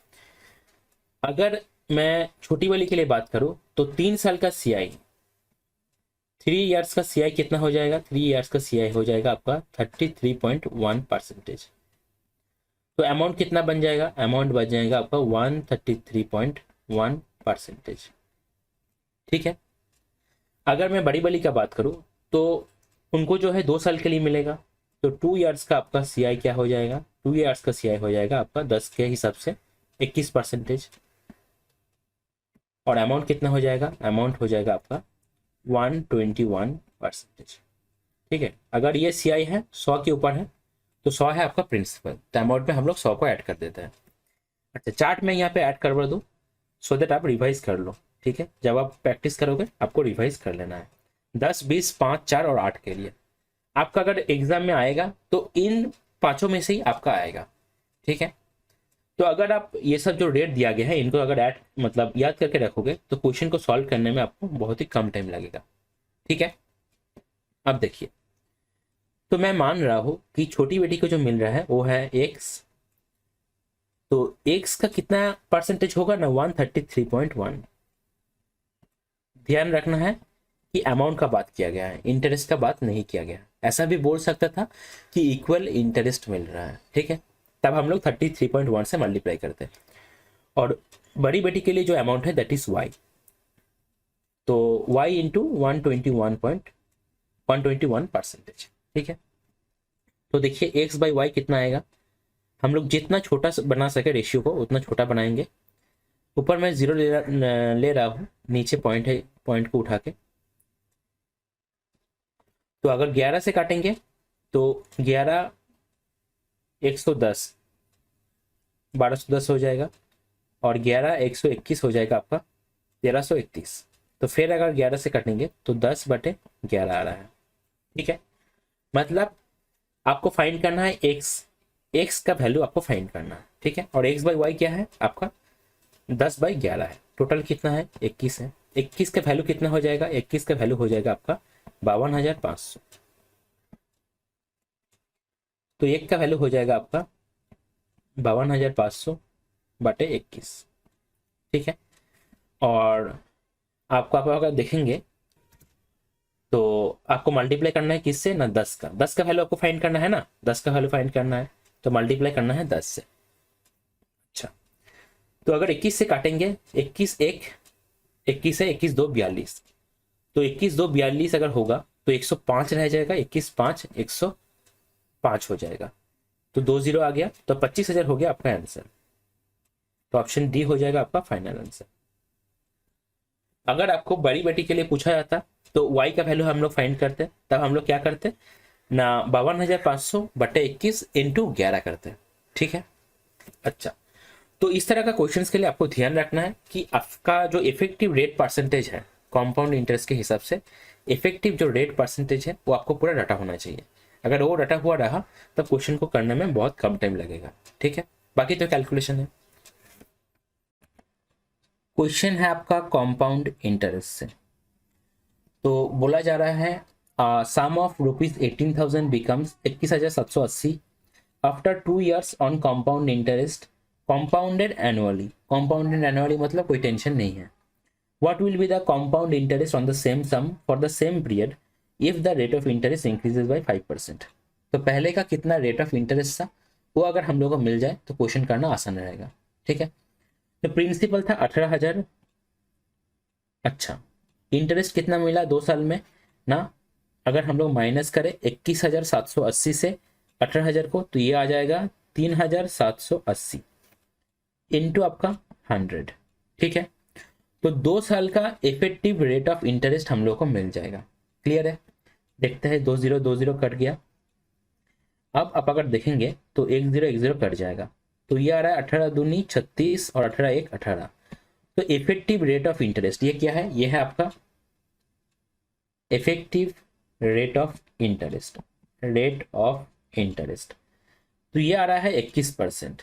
अगर मैं छोटी वाली के लिए बात करूं तो 3 साल का CI, 3 इयर्स का CI कितना हो जाएगा? 3 इयर्स का CI हो जाएगा आपका 33.1%। तो अमाउंट कितना बन जाएगा? अमाउंट बन जाएगा आपका 133.1%, ठीक है। अगर मैं बड़ी वाली का बात करूं तो उनको जो है 2 साल के लिए मिलेगा, तो 2 इयर्स का आपका CI क्या हो जाएगा? 2 इयर्स का CI हो जाएगा आपका 10 के हिसाब से 21%, और अमाउंट कितना हो जाएगा? अमाउंट हो जाएगा आपका 121%, ठीक है। अगर ये CI है 100 के ऊपर है तो 100 है आपका प्रिंसिपल, तो अमाउंट में हम लोग 100 को ऐड कर देते हैं। अच्छा, चार्ट में यहाँ पे ऐड करवा दूँ सो दैट आप रिवाइज कर लो, ठीक है। जब आप प्रैक्टिस करोगे आपको रिवाइज कर लेना है 10, 20, 5, 4 और 8 के लिए। आपका अगर एग्जाम में आएगा तो इन पांचों में से ही आपका आएगा, ठीक है। तो अगर आप ये सब जो रेट दिया गया है इनको अगर ऐड मतलब याद करके रखोगे तो क्वेश्चन को सॉल्व करने में आपको बहुत ही कम टाइम लगेगा, ठीक है। अब देखिए, तो मैं मान रहा हूं कि छोटी बेटी को जो मिल रहा है वो है X, तो X का कितना परसेंटेज होगा ना? 133.1। ध्यान रखना है कि अमाउंट का बात किया गया है, इंटरेस्ट का बात नहीं किया गया। ऐसा भी बोल सकता था कि इक्वल इंटरेस्ट मिल रहा है, ठीक है, तब हम लोग 33.1 से मल्टीप्लाई करते हैं। और बड़ी बेटी के लिए जो अमाउंट है दैट इज Y, तो Y इंटू 121%, ठीक है। तो देखिए X बाई Y कितना आएगा? हम लोग जितना छोटा बना सके रेशियो को उतना छोटा बनाएंगे। ऊपर मैं 0 ले रहा हूँ, नीचे पॉइंट है, पॉइंट को उठा के। तो अगर 11 से काटेंगे तो 11 110 1210 हो जाएगा, और 11 121 हो जाएगा आपका 1331। तो फिर अगर 11 से काटेंगे तो 10/11 आ रहा है, ठीक है। मतलब आपको फाइंड करना है x का वैल्यू आपको फाइंड करना है, ठीक है। और x बाई वाई क्या है आपका? 10/11 है। टोटल कितना है? 21 है। 21 का वैल्यू कितना हो जाएगा? 21 का वैल्यू हो जाएगा आपका 52,500। तो एक का वैल्यू हो जाएगा आपका 52,500/21, ठीक है। और आपको आप अगर देखेंगे तो आपको मल्टीप्लाई करना है किससे ना? 10 का। 10 का वैल्यू आपको फाइंड करना है ना? 10 का वैल्यू फाइंड करना है तो मल्टीप्लाई करना है 10 से। अच्छा, तो अगर 21 से काटेंगे, 21 है 21 2 42, तो 21 2 42 अगर होगा तो 105 रह जाएगा, 21 5 105 हो जाएगा, तो 2 0 आ गया, तो 25,000 हो गया आपका आंसर। तो ऑप्शन डी हो जाएगा आपका फाइनल आंसर। अगर आपको बड़ी बेटी के लिए पूछा जाता तो y का वैल्यू हम लोग फाइंड करते, तब हम लोग क्या करते ना, 52,500/21 इंटू 11 करते हैं, ठीक है। अच्छा, तो इस तरह का क्वेश्चंस के लिए आपको ध्यान रखना है कि आपका जो इफेक्टिव रेट परसेंटेज है कंपाउंड इंटरेस्ट के हिसाब से, इफेक्टिव जो रेट परसेंटेज है वो आपको पूरा डाटा होना चाहिए। अगर वो डाटा हुआ रहा तब क्वेश्चन को करने में बहुत कम टाइम लगेगा, ठीक है। बाकी तो कैलकुलेशन है। क्वेश्चन है आपका कंपाउंड इंटरेस्ट से, तो बोला जा रहा है sum of ₹18,000 becomes 21,780 after 2 years on compound interest compounded annually। compounded annually मतलब कोई टेंशन नहीं है। what will be the compound interest on the same sum for the same period if the rate of interest increases by 5%। तो पहले का कितना रेट ऑफ इंटरेस्ट था वो अगर हम लोग को मिल जाए तो क्वेश्चन करना आसान रहेगा, ठीक है। तो प्रिंसिपल था 18,000। अच्छा, इंटरेस्ट कितना मिला 2 साल में ना, अगर हम लोग माइनस करें 21,780 से 18,000 को, तो ये आ जाएगा 3,780 इंटू आपका 100, ठीक है। तो 2 साल का इफेक्टिव रेट ऑफ इंटरेस्ट हम लोग को मिल जाएगा। क्लियर है? देखते हैं, 2020 कट गया। अब आप अगर देखेंगे तो 10 कट जाएगा, तो ये आ रहा है 18 दूनी 36 और 18 1 18। तो इफेक्टिव रेट ऑफ इंटरेस्ट ये क्या है, ये है आपका effective rate of interest, rate of interest. तो ये आ रहा है 21%।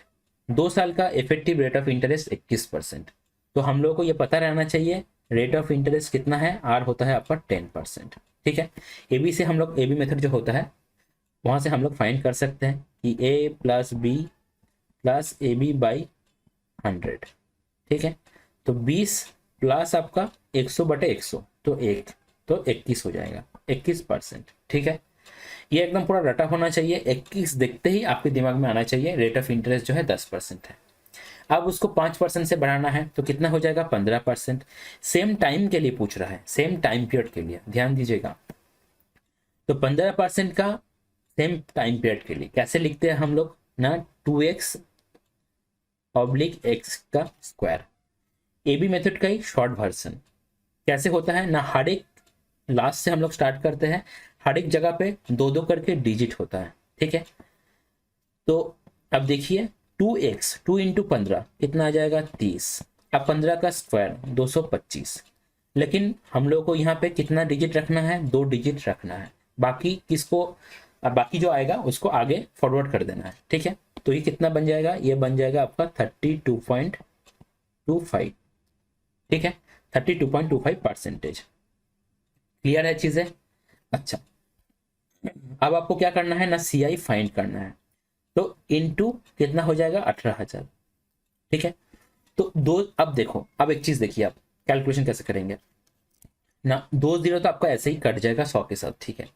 2 साल का इफेक्टिव रेट ऑफ इंटरेस्ट 21%। तो हम लोग को ये पता रहना चाहिए रेट ऑफ इंटरेस्ट कितना है, आर होता है आपका 10%, ठीक है। एबी से हम लोग, एबी मेथड जो होता है वहां से हम लोग फाइंड कर सकते हैं कि A plus B plus A B by 100, ठीक है। तो 20 प्लस आपका 100/100 तो 21 हो जाएगा, 21%, ठीक है। ये एकदम पूरा रटा होना चाहिए। 21 देखते ही आपके दिमाग में आना चाहिए रेट ऑफ इंटरेस्ट जो है 10% है। अब उसको 5% से बढ़ाना है तो कितना हो जाएगा 15%। सेम टाइम के लिए पूछ रहा है, सेम टाइम पीरियड के लिए, ध्यान दीजिएगा। तो 15% का सेम टाइम पीरियड के लिए कैसे लिखते हैं हम लोग ना, 2x ऑब्लिक x का स्क्वायर। एबी मेथड का ही शॉर्ट वर्जन कैसे होता है ना, हर एक लास्ट से हम लोग स्टार्ट करते हैं, हर एक जगह पे 2 करके डिजिट होता है, ठीक है। तो अब देखिए 2x 2 इंटू 15 कितना आ जाएगा 30। अब 15 का स्क्वायर 225। लेकिन हम लोग को यहाँ पे कितना डिजिट रखना है, 2 डिजिट रखना है। बाकी किसको, बाकी जो आएगा उसको आगे फॉरवर्ड कर देना है, ठीक है। तो ये कितना बन जाएगा, ये बन जाएगा आपका 32.25, ठीक है, 32.25%। क्लियर है चीजें? अच्छा, अब आपको क्या करना है ना, CI फाइंड करना है। तो इनटू कितना हो जाएगा 18,000, ठीक है। तो अब देखो, अब एक चीज देखिए, आप कैलकुलेशन कैसे करेंगे ना, 2 0 तो आपका ऐसे ही कट जाएगा 100 के साथ, ठीक है।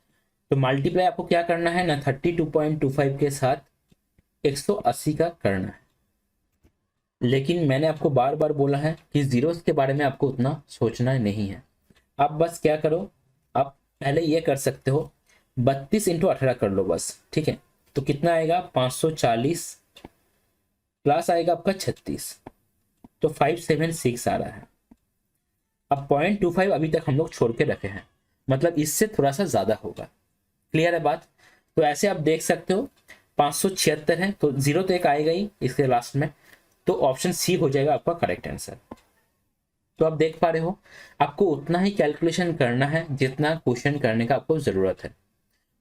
तो मल्टीप्लाई आपको क्या करना है ना, 32.25 के साथ 180 का करना है। लेकिन मैंने आपको बार बार बोला है कि जीरोस के बारे में आपको उतना सोचना नहीं है। आप बस क्या करो, आप पहले ये कर सकते हो 32 इंटू 18 कर लो बस, ठीक है। तो कितना आएगा 540 प्लस आएगा आपका 36, तो 576 आ रहा है। अब 0.25 अभी तक हम लोग छोड़ के रखे हैं, मतलब इससे थोड़ा सा ज्यादा होगा। क्लियर है बात? तो ऐसे आप देख सकते हो 576 है, तो जीरो तो एक आएगा ही इसके लास्ट में, तो ऑप्शन सी हो जाएगा आपका करेक्ट आंसर। तो आप देख पा रहे हो, आपको उतना ही कैलकुलेशन करना है जितना क्वेश्चन करने का आपको जरूरत है।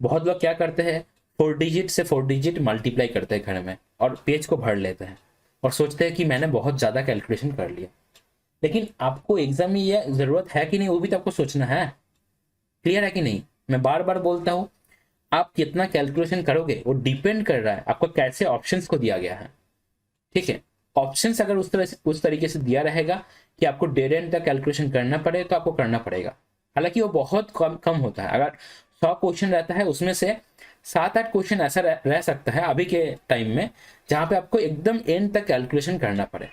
बहुत लोग क्या करते हैं, 4 डिजिट से 4 डिजिट मल्टीप्लाई करते हैं घर में और पेज को भर लेते हैं और सोचते हैं कि मैंने बहुत ज्यादा कैलकुलेशन कर लिया। लेकिन आपको एग्जाम में यह जरूरत है कि नहीं, वो भी तो आपको सोचना है। क्लियर है कि नहीं? मैं बार बार बोलता हूं, आप कितना कैलकुलेशन करोगे वो डिपेंड कर रहा है आपको कैसे ऑप्शंस को दिया गया है, ठीक है। ऑप्शंस अगर उस तरीके से दिया रहेगा कि आपको डेड एंड तक कैलकुलेशन करना पड़े तो आपको करना पड़ेगा। हालांकि वो बहुत कम होता है। अगर 100 क्वेश्चन रहता है उसमें से 7-8 क्वेश्चन ऐसा रह सकता है अभी के टाइम में जहां पे आपको एकदम एंड तक कैलकुलेशन करना पड़े।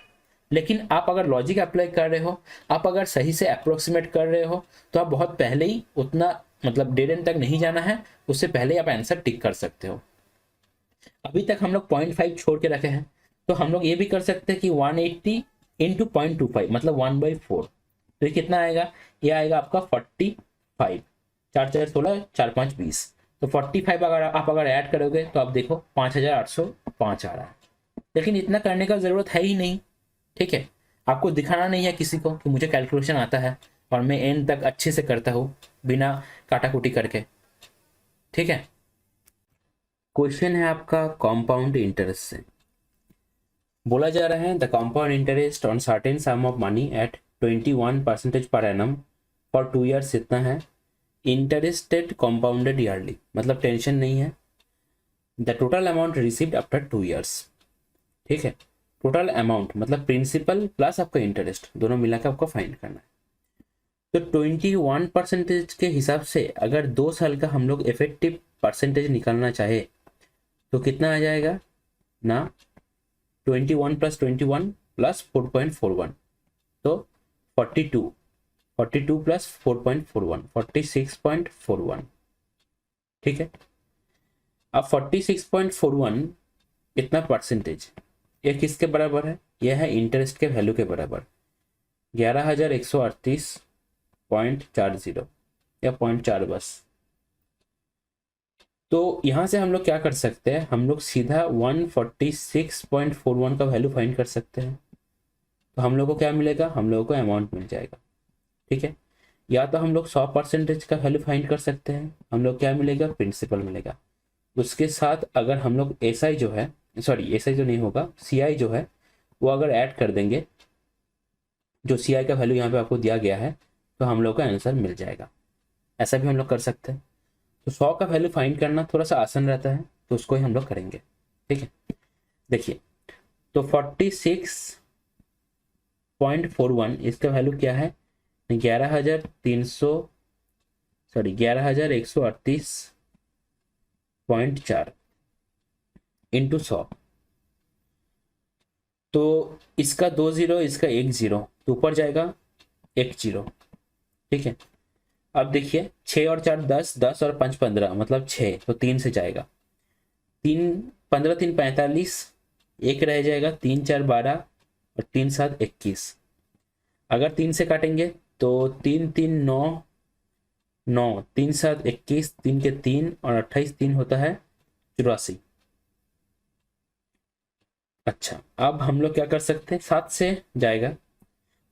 लेकिन आप अगर लॉजिक अप्लाई कर रहे हो, आप अगर सही से अप्रोक्सीमेट कर रहे हो, तो आप बहुत पहले ही उतना, मतलब डेड एंड तक नहीं जाना है, उससे पहले आप आंसर टिक कर सकते हो। अभी तक हम लोग 0.5 छोड़ के रखे हैं, तो हम लोग ये भी कर सकते हैं कि 180 इंटू 0.25 मतलब 1/4, तो ये कितना आएगा, ये आएगा आपका 45, 4×4 = 16, 4×5 = 20, तो 45 अगर आप ऐड करोगे तो आप देखो 5805 आ रहा है। लेकिन इतना करने का ज़रूरत है ही नहीं, ठीक है। आपको दिखाना नहीं है किसी को कि मुझे कैलकुलेशन आता है और मैं एंड तक अच्छे से करता हूँ बिना काटाकुटी करके, ठीक है। क्वेश्चन है आपका कंपाउंड इंटरेस्ट से। बोला जा रहा है the compound interest on certain some of money eight 21% पर एनम फॉर 2 ईयर्स इतना है। इंटरेस्टेड कंपाउंडेड ईयरली, मतलब टेंशन नहीं है। The total amount received after 2 years, ठीक है। टोटल अमाउंट मतलब प्रिंसिपल प्लस आपका इंटरेस्ट दोनों मिला के आपको फाइंड करना है। तो 21% के हिसाब से अगर 2 साल का हम लोग इफेक्टिव परसेंटेज निकालना चाहे तो कितना आ जाएगा ना, 21 + 21 + 4.41, तो 42, 42 + 4.41 46.41, ठीक है। अब 46.41 इतना परसेंटेज ये किसके बराबर है, यह है इंटरेस्ट के वैल्यू के बराबर 11,138.40 या 0.4 बस। तो यहाँ से हम लोग क्या कर सकते हैं, हम लोग सीधा 146.41 का वैल्यू फाइंड कर सकते हैं। तो हम लोग को क्या मिलेगा, हम लोगों को अमाउंट मिल जाएगा, ठीक है। या तो हम लोग 100% का वैल्यू फाइंड कर सकते हैं, हम लोग क्या मिलेगा, प्रिंसिपल मिलेगा। उसके साथ अगर हम लोग एसआई जो है, सॉरी एसआई जो नहीं होगा, सीआई जो है वो अगर ऐड कर देंगे, जो सीआई का वैल्यू यहाँ पे आपको दिया गया है, तो हम लोग का आंसर मिल जाएगा। ऐसा भी हम लोग कर सकते हैं। तो 100 का वैल्यू फाइंड करना थोड़ा सा आसान रहता है, तो उसको ही हम लोग करेंगे, ठीक है। देखिए तो 46.41 इसका वैल्यू क्या है, 11,138.4 इंटू 100, तो इसका 2 0, इसका 1 0, तो ऊपर जाएगा 1 0, ठीक है। अब देखिए 6 और 4 10, 10 और 5 15, मतलब 6, तो 3 से जाएगा, 3 15 3 45, 1 रह जाएगा, 3 4 12 और 3 7 21। अगर 3 से काटेंगे तो 3 3 9, 9 3 7 21, 3 के 3 और 28, 3 होता है 84। अच्छा अब हम लोग क्या कर सकते हैं, 7 से जाएगा।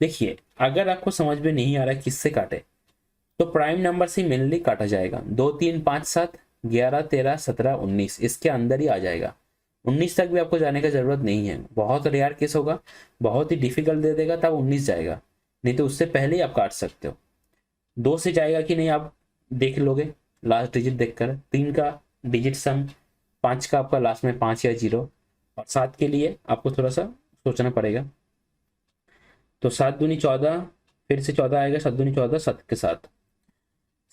देखिए अगर आपको समझ में नहीं आ रहा है किससे काटे, तो प्राइम नंबर से मेनली काटा जाएगा। 2 3 5 7 11 13 17 19 इसके अंदर ही आ जाएगा। 19 तक भी आपको जाने का जरूरत नहीं है, बहुत रेयर केस होगा, बहुत ही डिफिकल्ट दे देगा तब 19 जाएगा, नहीं तो उससे पहले ही आप काट सकते हो। 2 से जाएगा कि नहीं आप देख लोगे लास्ट डिजिट देखकर, 3 का डिजिट सम, 5 का आपका लास्ट में 5 या 0, और 7 के लिए आपको थोड़ा सा सोचना पड़ेगा। तो 7 दूनी 14, फिर से 14 आएगा, 7 दूनी 14, 7 के साथ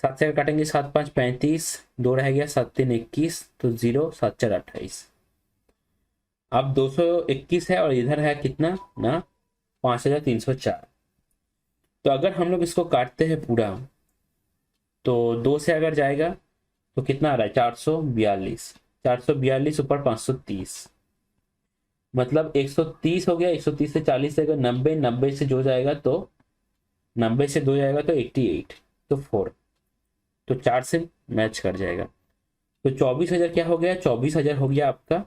7 से काटेंगे, 7 5 35, 2 रह गया, 7 3 21, तो 0 7 4 28। अब 221 है और इधर है कितना ना, 5304। तो अगर हम लोग इसको काटते हैं पूरा, तो 2 से अगर जाएगा तो कितना आ रहा है, 442, 442 ऊपर 530, मतलब 130 हो गया। 130 से 40 से अगर 90, 90 से जो जाएगा तो 90 से 2 जाएगा तो 88, तो 4, तो 4 से मैच कर जाएगा। तो 24,000 क्या हो गया, 24,000 हो गया आपका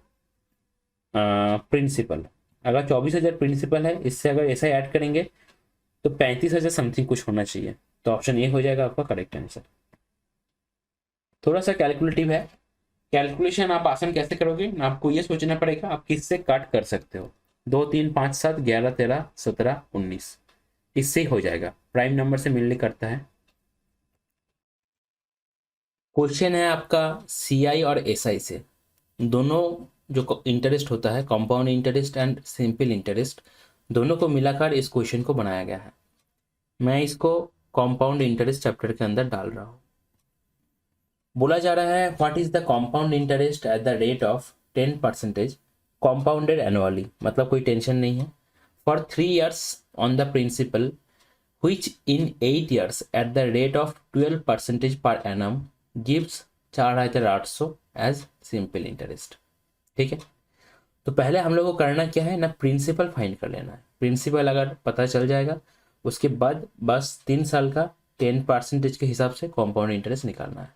प्रिंसिपल। अगर 24,000 प्रिंसिपल है, इससे अगर ऐसा ऐड करेंगे तो 35,000 समथिंग कुछ होना चाहिए, तो ऑप्शन ए हो जाएगा आपका करेक्ट आंसर। थोड़ा सा कैलकुलेटिव है, कैलकुलेशन आप आसान कैसे करोगे ना, आपको ये सोचना पड़ेगा आप किससे काट कर सकते हो। 2 3 5 7 11 13 17 19, इससे ही हो जाएगा, प्राइम नंबर से मिलने करता है। क्वेश्चन है आपका सीआई और एसआई से। दोनों जो इंटरेस्ट होता है, compound interest and simple interest, दोनों को मिलाकर इस क्वेश्चन को बनाया गया है। मैं इसको कंपाउंड इंटरेस्ट चैप्टर के अंदर डाल रहा हूँ। बोला जा रहा है what is the compound interest at the rate of 10% compounded annually, मतलब कोई टेंशन नहीं है, for 3 years on the principal which in 8 years at the rate of 12% per annum gives 4,800 as simple interest, ठीक है। तो पहले हम लोग को करना क्या है ना, प्रिंसिपल फाइंड कर लेना है। प्रिंसिपल अगर पता चल जाएगा उसके बाद बस 3 साल का 10% के हिसाब से कॉम्पाउंड इंटरेस्ट निकालना है।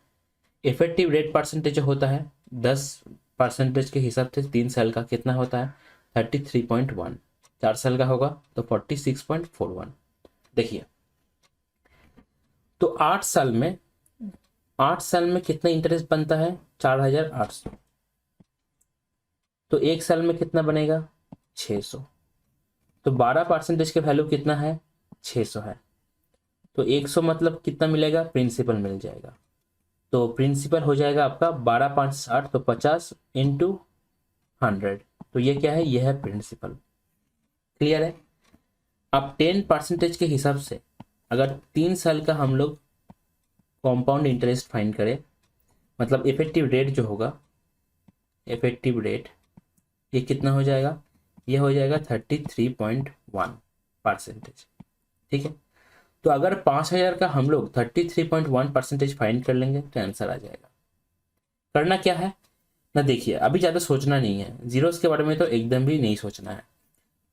इफेक्टिव रेट परसेंटेज होता है 10% के हिसाब से 3 साल का कितना होता है 33.1, 4 साल का होगा तो 46.41। देखिए तो 8 साल में कितना इंटरेस्ट बनता है 4800, तो 1 साल में कितना बनेगा 600। तो 12% के वैल्यू कितना है 600 है, तो 100 मतलब कितना मिलेगा प्रिंसिपल मिल जाएगा। तो प्रिंसिपल हो जाएगा आपका 12×5 = 60, तो 50 इंटू 100, तो ये क्या है, ये है प्रिंसिपल। क्लियर है। अब 10% के हिसाब से अगर 3 साल का हम लोग कॉम्पाउंड इंटरेस्ट फाइंड करें, मतलब इफेक्टिव रेट जो होगा, इफेक्टिव रेट ये कितना हो जाएगा, ये हो जाएगा 33.1%। ठीक है। तो अगर 5000 का हम लोग 33.1% फाइंड कर लेंगे तो आंसर आ जाएगा। करना क्या है ना, देखिए अभी ज़्यादा सोचना नहीं है, जीरोस के बारे में तो एकदम भी नहीं सोचना है।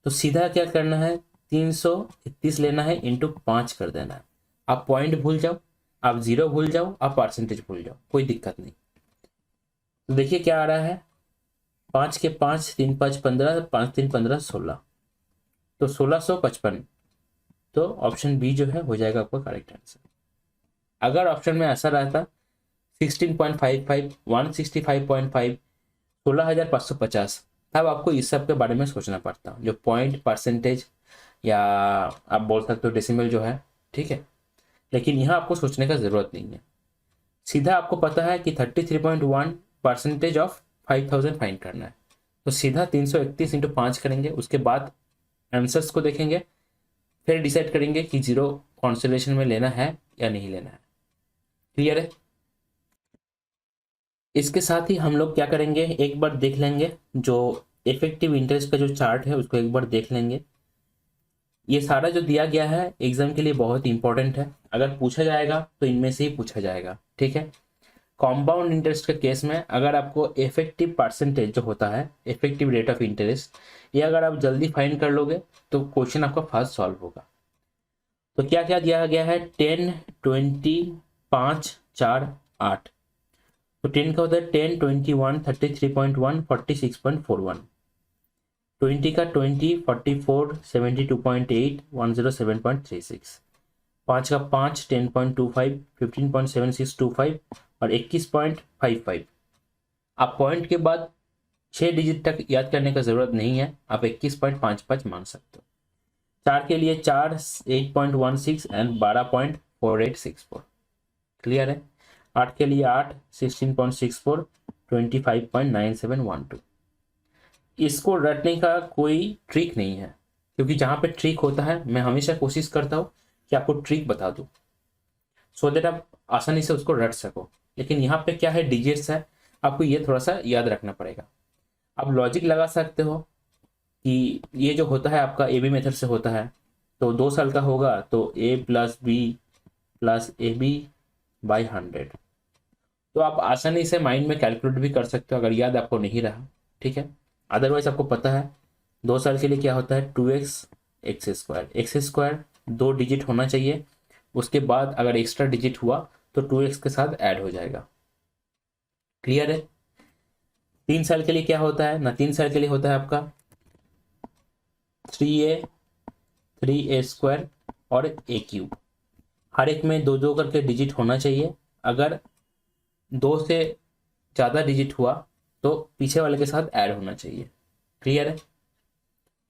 तो सीधा क्या करना है 331 लेना है, इंटू 5 कर देना है। आप पॉइंट भूल जाओ, आप जीरो भूल जाओ, आप परसेंटेज भूल जाओ, कोई दिक्कत नहीं। तो देखिए क्या आ रहा है, 5 के 5, 3 5 15, 5 3 15 16, तो 1655। तो ऑप्शन बी जो है हो जाएगा आपका करेक्ट आंसर। अगर ऑप्शन में ऐसा रहता 16.55, 165.5, 16,550, तब आपको इस सब के बारे में सोचना पड़ता, जो पॉइंट परसेंटेज या आप बोल सकते हो डेसिमल जो है। ठीक है, लेकिन यहाँ आपको सोचने का जरूरत नहीं है, सीधा आपको पता है कि 33.1% ऑफ 5000 फाइंड करना है। तो सीधा 331 इंटू 5 करेंगे, उसके बाद आंसर्स को देखेंगे, फिर डिसाइड करेंगे कि जीरो कॉन्स्टलेशन में लेना है या नहीं लेना है। क्लियर है। इसके साथ ही हम लोग क्या करेंगे, एक बार देख लेंगे जो इफेक्टिव इंटरेस्ट का जो चार्ट है उसको एक बार देख लेंगे। ये सारा जो दिया गया है एग्जाम के लिए बहुत इंपॉर्टेंट है, अगर पूछा जाएगा तो इनमें से ही पूछा जाएगा। ठीक है। कॉम्पाउंड इंटरेस्ट के केस में अगर आपको इफेक्टिव परसेंटेज जो होता है, इफेक्टिव रेट ऑफ इंटरेस्ट, ये अगर आप जल्दी फाइंड कर लोगे तो क्वेश्चन आपका फास्ट सॉल्व होगा। तो क्या क्या दिया गया है, 10, 20, 5, 4, 8। तो 10 का होता है 10, 21, 33.1, 46.41। 20 का 20, 44, 72.8, 107.36। 5 का 5, 10.25, 15.7625 और 21.55। आप पॉइंट के बाद 6 डिजिट तक याद करने का जरूरत नहीं है, आप 21.55 मान सकते हो। 4 के लिए 4, 8.16 एंड 12.4864। क्लियर है। 8 के लिए 8, 16.64, 25.9712। इसको रटने का कोई ट्रिक नहीं है, क्योंकि जहां पे ट्रिक होता है मैं हमेशा कोशिश करता हूं कि आपको ट्रिक बता दूं, सो दैट आप आसानी से उसको रट सको। लेकिन यहाँ पे क्या है, डिजिट्स है, आपको ये थोड़ा सा याद रखना पड़ेगा। आप लॉजिक लगा सकते हो कि ये जो होता है आपका ए बी मेथड से होता है, तो 2 साल का होगा तो A plus B plus A B by 100। तो आप आसानी से माइंड में कैलकुलेट भी कर सकते हो अगर याद आपको नहीं रहा। ठीक है। अदरवाइज आपको पता है 2 साल के लिए क्या होता है 2x x square, x square 2 digit होना चाहिए, उसके बाद अगर एक्स्ट्रा डिजिट हुआ तो 2x के साथ ऐड हो जाएगा। क्लियर है। 3 साल के लिए क्या होता है ना, 3 साल के लिए होता है आपका 3a, 3a स्क्वायर और a क्यूब। हर एक में 2 2 करके डिजिट होना चाहिए, अगर 2 से ज़्यादा डिजिट हुआ तो पीछे वाले के साथ ऐड होना चाहिए। क्लियर है।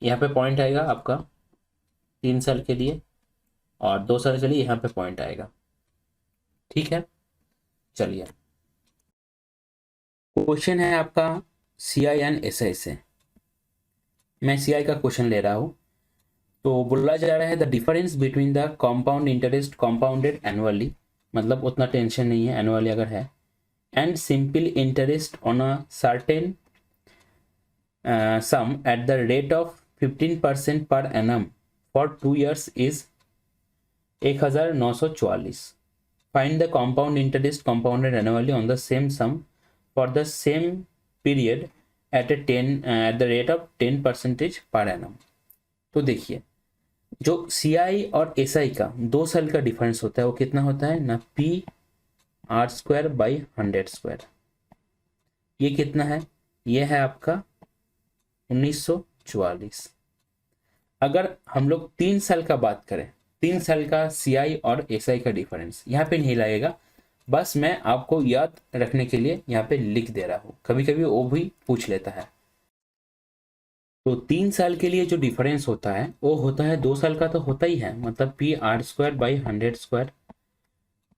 यहाँ पे पॉइंट आएगा आपका 3 साल के लिए, और 2 साल के लिए यहाँ पे पॉइंट आएगा। ठीक है। चलिए क्वेश्चन है आपका CI एंड SI से। मैं CI का क्वेश्चन ले रहा हूँ। तो बोला जा रहा है the difference between the compound interest compounded annually, मतलब उतना टेंशन नहीं है एनुअली अगर है, and simple interest on a certain sum at the rate of 15% per annum for 2 years is 1944. Find the compound interest compounded annually on the same sum for the same period eight the rate of 10% per annum. तो देखिए जो CI और SI का 2 साल का डिफरेंस होता है वो कितना होता है ना, PR²/100²। ये कितना है, ये है आपका 1944। अगर हम लोग 3 साल का बात करें, 3 साल का CI और SI का डिफरेंस यहाँ पे नहीं लगेगा, बस मैं आपको याद रखने के लिए यहाँ पे लिख दे रहा हूँ, कभी कभी वो भी पूछ लेता है। तो 3 साल के लिए जो डिफरेंस होता है वो होता है, 2 साल का तो होता ही है, मतलब PR²/100²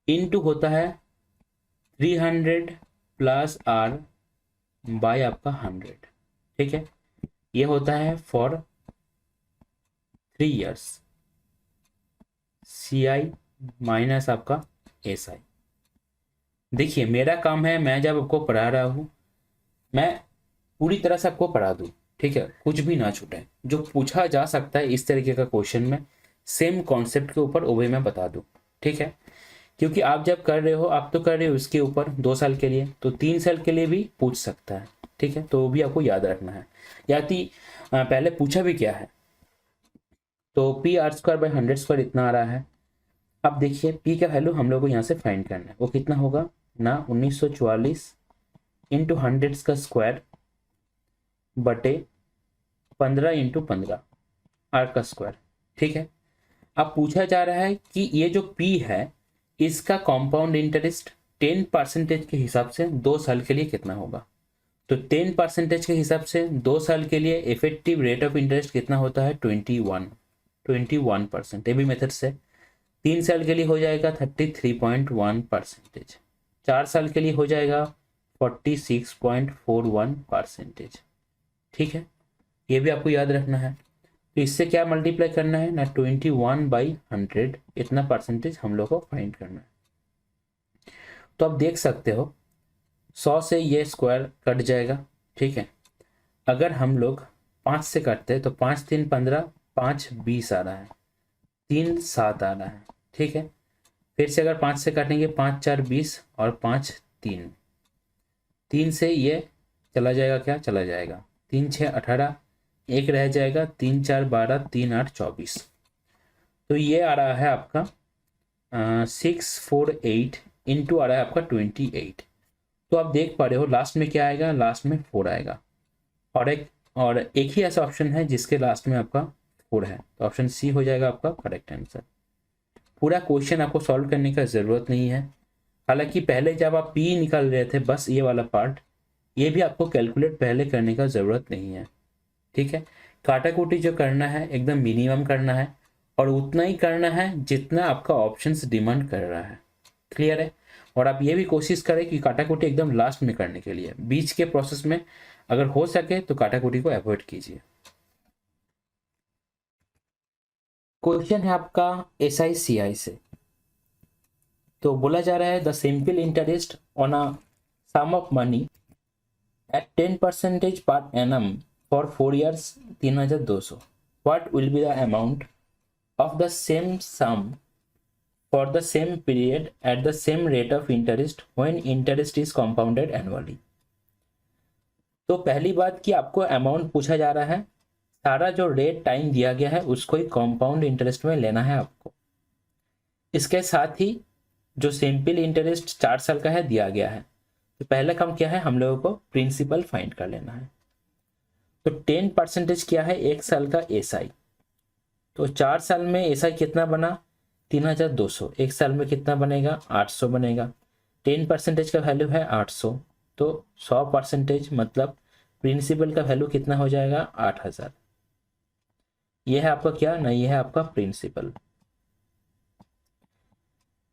इंटू होता है 300 + R बाय आपका 100। ठीक है, ये होता है फॉर 3 इयर्स CI माइनस आपका SI। देखिए मेरा काम है, मैं जब आपको पढ़ा रहा हूँ मैं पूरी तरह से आपको पढ़ा दूँ, ठीक है, कुछ भी ना छूटे। जो पूछा जा सकता है इस तरीके का क्वेश्चन में सेम कॉन्सेप्ट के ऊपर वो भी मैं बता दूँ, ठीक है। क्योंकि आप जब कर रहे हो, आप तो कर रहे हो इसके ऊपर 2 साल के लिए, तो 3 साल के लिए भी पूछ सकता है, ठीक है, तो वो भी आपको याद रखना है। यानी पहले पूछा भी क्या है, तो PR²/100² इतना आ रहा है। अब देखिए P का वैल्यू हम लोग को यहाँ से फाइंड करना है, वो कितना होगा ना 1944 इंटू 100 का स्क्वायर बटे 15 इंटू 15 R का स्क्वायर, ठीक है। अब पूछा जा रहा है कि ये जो P है इसका कॉम्पाउंड इंटरेस्ट 10% के हिसाब से 2 साल के लिए कितना होगा। तो 10% के हिसाब से 2 साल के लिए इफेक्टिव रेट ऑफ इंटरेस्ट कितना होता है 21%। ये भी मेथड से 3 साल के लिए हो जाएगा 33.1%, 4 साल के लिए हो जाएगा 46.41%, ठीक है। ये भी आपको याद रखना है। तो इससे क्या मल्टीप्लाई करना है ना 21/100, इतना परसेंटेज हम लोग को फाइंड करना है। तो आप देख सकते हो 100 से ये स्क्वायर कट जाएगा, ठीक है। अगर हम लोग 5 से काटते हैं तो 5 3 15, 5 20 आ रहा है, 3 7 आ रहा है, ठीक है। फिर से अगर 5 से काटेंगे 5 4 20 और 5 3, 3 से ये चला जाएगा, क्या चला जाएगा, 3 6 18, एक रह जाएगा, 3 4 12, 3 8 24। तो ये आ रहा है आपका 648 इंटू आ रहा है आपका 28। तो आप देख पा रहे हो लास्ट में क्या आएगा, लास्ट में 4 आएगा। और एक ही ऐसा ऑप्शन है जिसके लास्ट में आपका 4 है, तो ऑप्शन सी हो जाएगा आपका करेक्ट आंसर। पूरा क्वेश्चन आपको सॉल्व करने का ज़रूरत नहीं है। हालांकि पहले जब आप पी निकाल रहे थे बस ये वाला पार्ट, ये भी आपको कैलकुलेट पहले करने का ज़रूरत नहीं है, ठीक है। काटाकुटी जो करना है एकदम मिनिमम करना है और उतना ही करना है जितना आपका ऑप्शंस डिमांड कर रहा है, क्लियर है। और आप ये भी कोशिश करें कि काटाकुटी एकदम लास्ट में करने के लिए, बीच के प्रोसेस में अगर हो सके तो काटाकुटी को अवॉइड कीजिए। क्वेश्चन है आपका SI/CI से। तो बोला जा रहा है the simple interest on a sum of money at 10% per annum for 4 years 3200, what will be the amount of the same sum for the same period at the same rate of interest when interest is compounded annually। तो पहली बात कि आपको अमाउंट पूछा जा रहा है, सारा जो रेट टाइम दिया गया है उसको ही कंपाउंड इंटरेस्ट में लेना है आपको। इसके साथ ही जो सिंपल इंटरेस्ट 4 साल का है दिया गया है, तो पहला काम क्या है, हम लोगों को प्रिंसिपल फाइंड कर लेना है। तो 10% क्या है, 1 साल का SI। तो 4 साल में SI कितना बना 3200, 1 साल में कितना बनेगा 800 बनेगा। 10% का वैल्यू है 800, तो 100% मतलब प्रिंसिपल का वैल्यू कितना हो जाएगा 8000। यह है आपका क्या ना, यह है आपका प्रिंसिपल।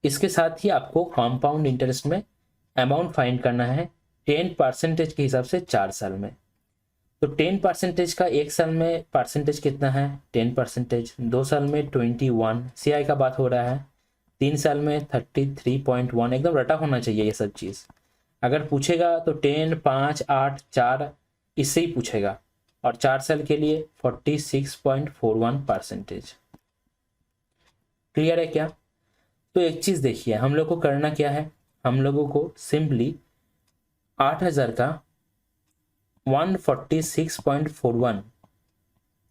इसके साथ ही आपको कंपाउंड इंटरेस्ट में अमाउंट फाइंड करना है 10% के हिसाब से 4 साल में। तो 10% का 1 साल में परसेंटेज कितना है 10%, 2 साल में 21, CI का बात हो रहा है, 3 साल में 33.1, एकदम रटा होना चाहिए ये सब चीज़। अगर पूछेगा तो 10 5 8 4 इससे ही पूछेगा, और 4 साल के लिए 46.41%। क्लियर है क्या। तो एक चीज़ देखिए, हम लोग को करना क्या है, हम लोगों को सिंपली 8000 का 146.41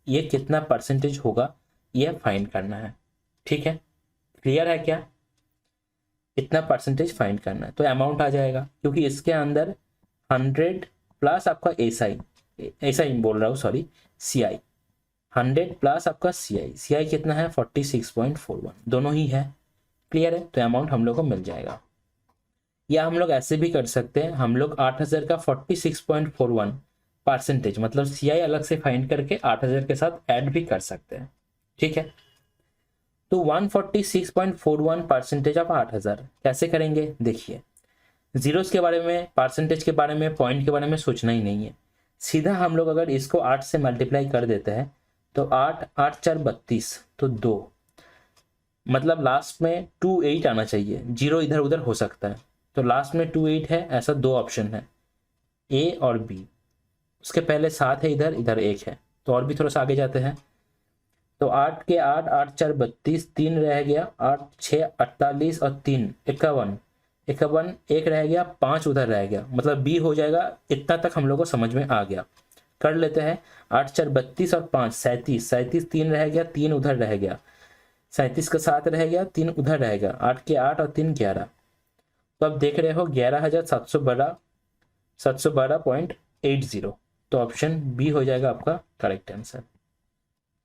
ये कितना परसेंटेज होगा ये फाइंड करना है। ठीक है, क्लियर है क्या? इतना परसेंटेज फाइंड करना है तो अमाउंट आ जाएगा, क्योंकि इसके अंदर 100 प्लस आपका एसआई बोल रहा हूँ सॉरी, सीआई 100 प्लस आपका सीआई कितना है 46.41 दोनों ही है। क्लियर है, तो अमाउंट हम लोग को मिल जाएगा। या हम लोग ऐसे भी कर सकते हैं, हम लोग 8000 का 46.41 परसेंटेज मतलब सीआई अलग से फाइंड करके 8000 के साथ ऐड भी कर सकते हैं। ठीक है, तो 146.41 परसेंटेज ऑफ 8000 कैसे करेंगे देखिए। जीरोस के बारे में, परसेंटेज के बारे में, पॉइंट के बारे में सोचना ही नहीं है। सीधा हम लोग अगर इसको 8 से मल्टीप्लाई कर देते हैं तो 8 8 4 32 तो 2, मतलब लास्ट में 28 आना चाहिए, जीरो इधर उधर हो सकता है तो लास्ट में 28 है, ऐसा दो ऑप्शन है ए और बी। उसके पहले 7 है, इधर इधर 1 है, तो और भी थोड़ा सा आगे जाते हैं तो 8 के 8 8 4 32 3 रह गया, 8 6 48 और 3 51 51 1 रह गया, 5 उधर रह गया, मतलब बी हो जाएगा। इतना तक हम लोग को समझ में आ गया। कर लेते हैं 8 4 32 और 5 37 37 3 रह गया, 3 उधर रह गया, 37 का 7 रह गया, 3 उधर रह गया, 8 के 8 और 3 11। तो अब देख रहे हो 11,712.80, तो ऑप्शन बी हो जाएगा आपका करेक्ट आंसर।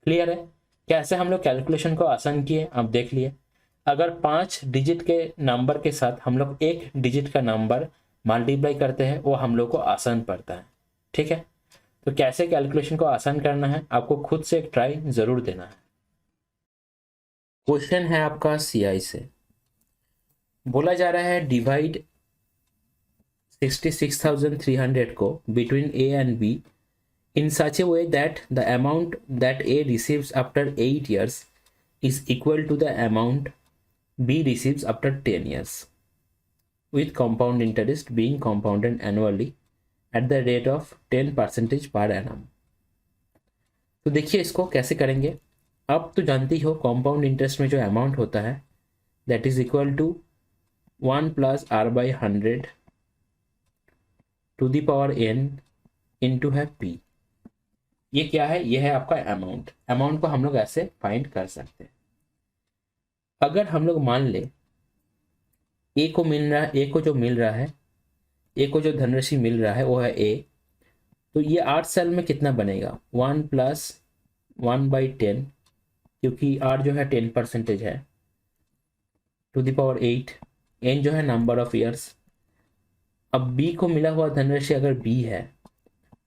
क्लियर है? कैसे हम लोग कैलकुलेशन को आसान किए आप देख लिए। अगर 5 डिजिट के नंबर के साथ हम लोग 1 डिजिट का नंबर मल्टीप्लाई करते हैं वो हम लोग को आसान पड़ता है। ठीक है, तो कैसे कैलकुलेशन को आसान करना है आपको खुद से एक ट्राई जरूर देना है। क्वेश्चन है आपका सीआई से, बोला जा रहा है डिवाइड 66,300 को between A and B in such a way that the amount that A receives after 8 years is equal to the amount B receives after 10 years, with compound interest being compounded annually at the rate of 10% per annum। तो देखिए इसको कैसे करेंगे। अब तो जानती हो कंपाउंड इंटरेस्ट में जो अमाउंट होता है that is equal to 1 plus R by 100 to the power n into है p। ये क्या है? ये है आपका अमाउंट। अमाउंट को हम लोग ऐसे फाइंड कर सकते हैं। अगर हम लोग मान ले ए को मिल रहा है, ए को जो मिल रहा है, ए को जो धनराशि मिल रहा है वो है ए, तो ये 8 साल में कितना बनेगा 1 प्लस 1/10, क्योंकि आर जो है 10% है, टू द पावर 8, एन जो है नंबर ऑफ ईयर्स। अब बी को मिला हुआ धनराशि अगर बी है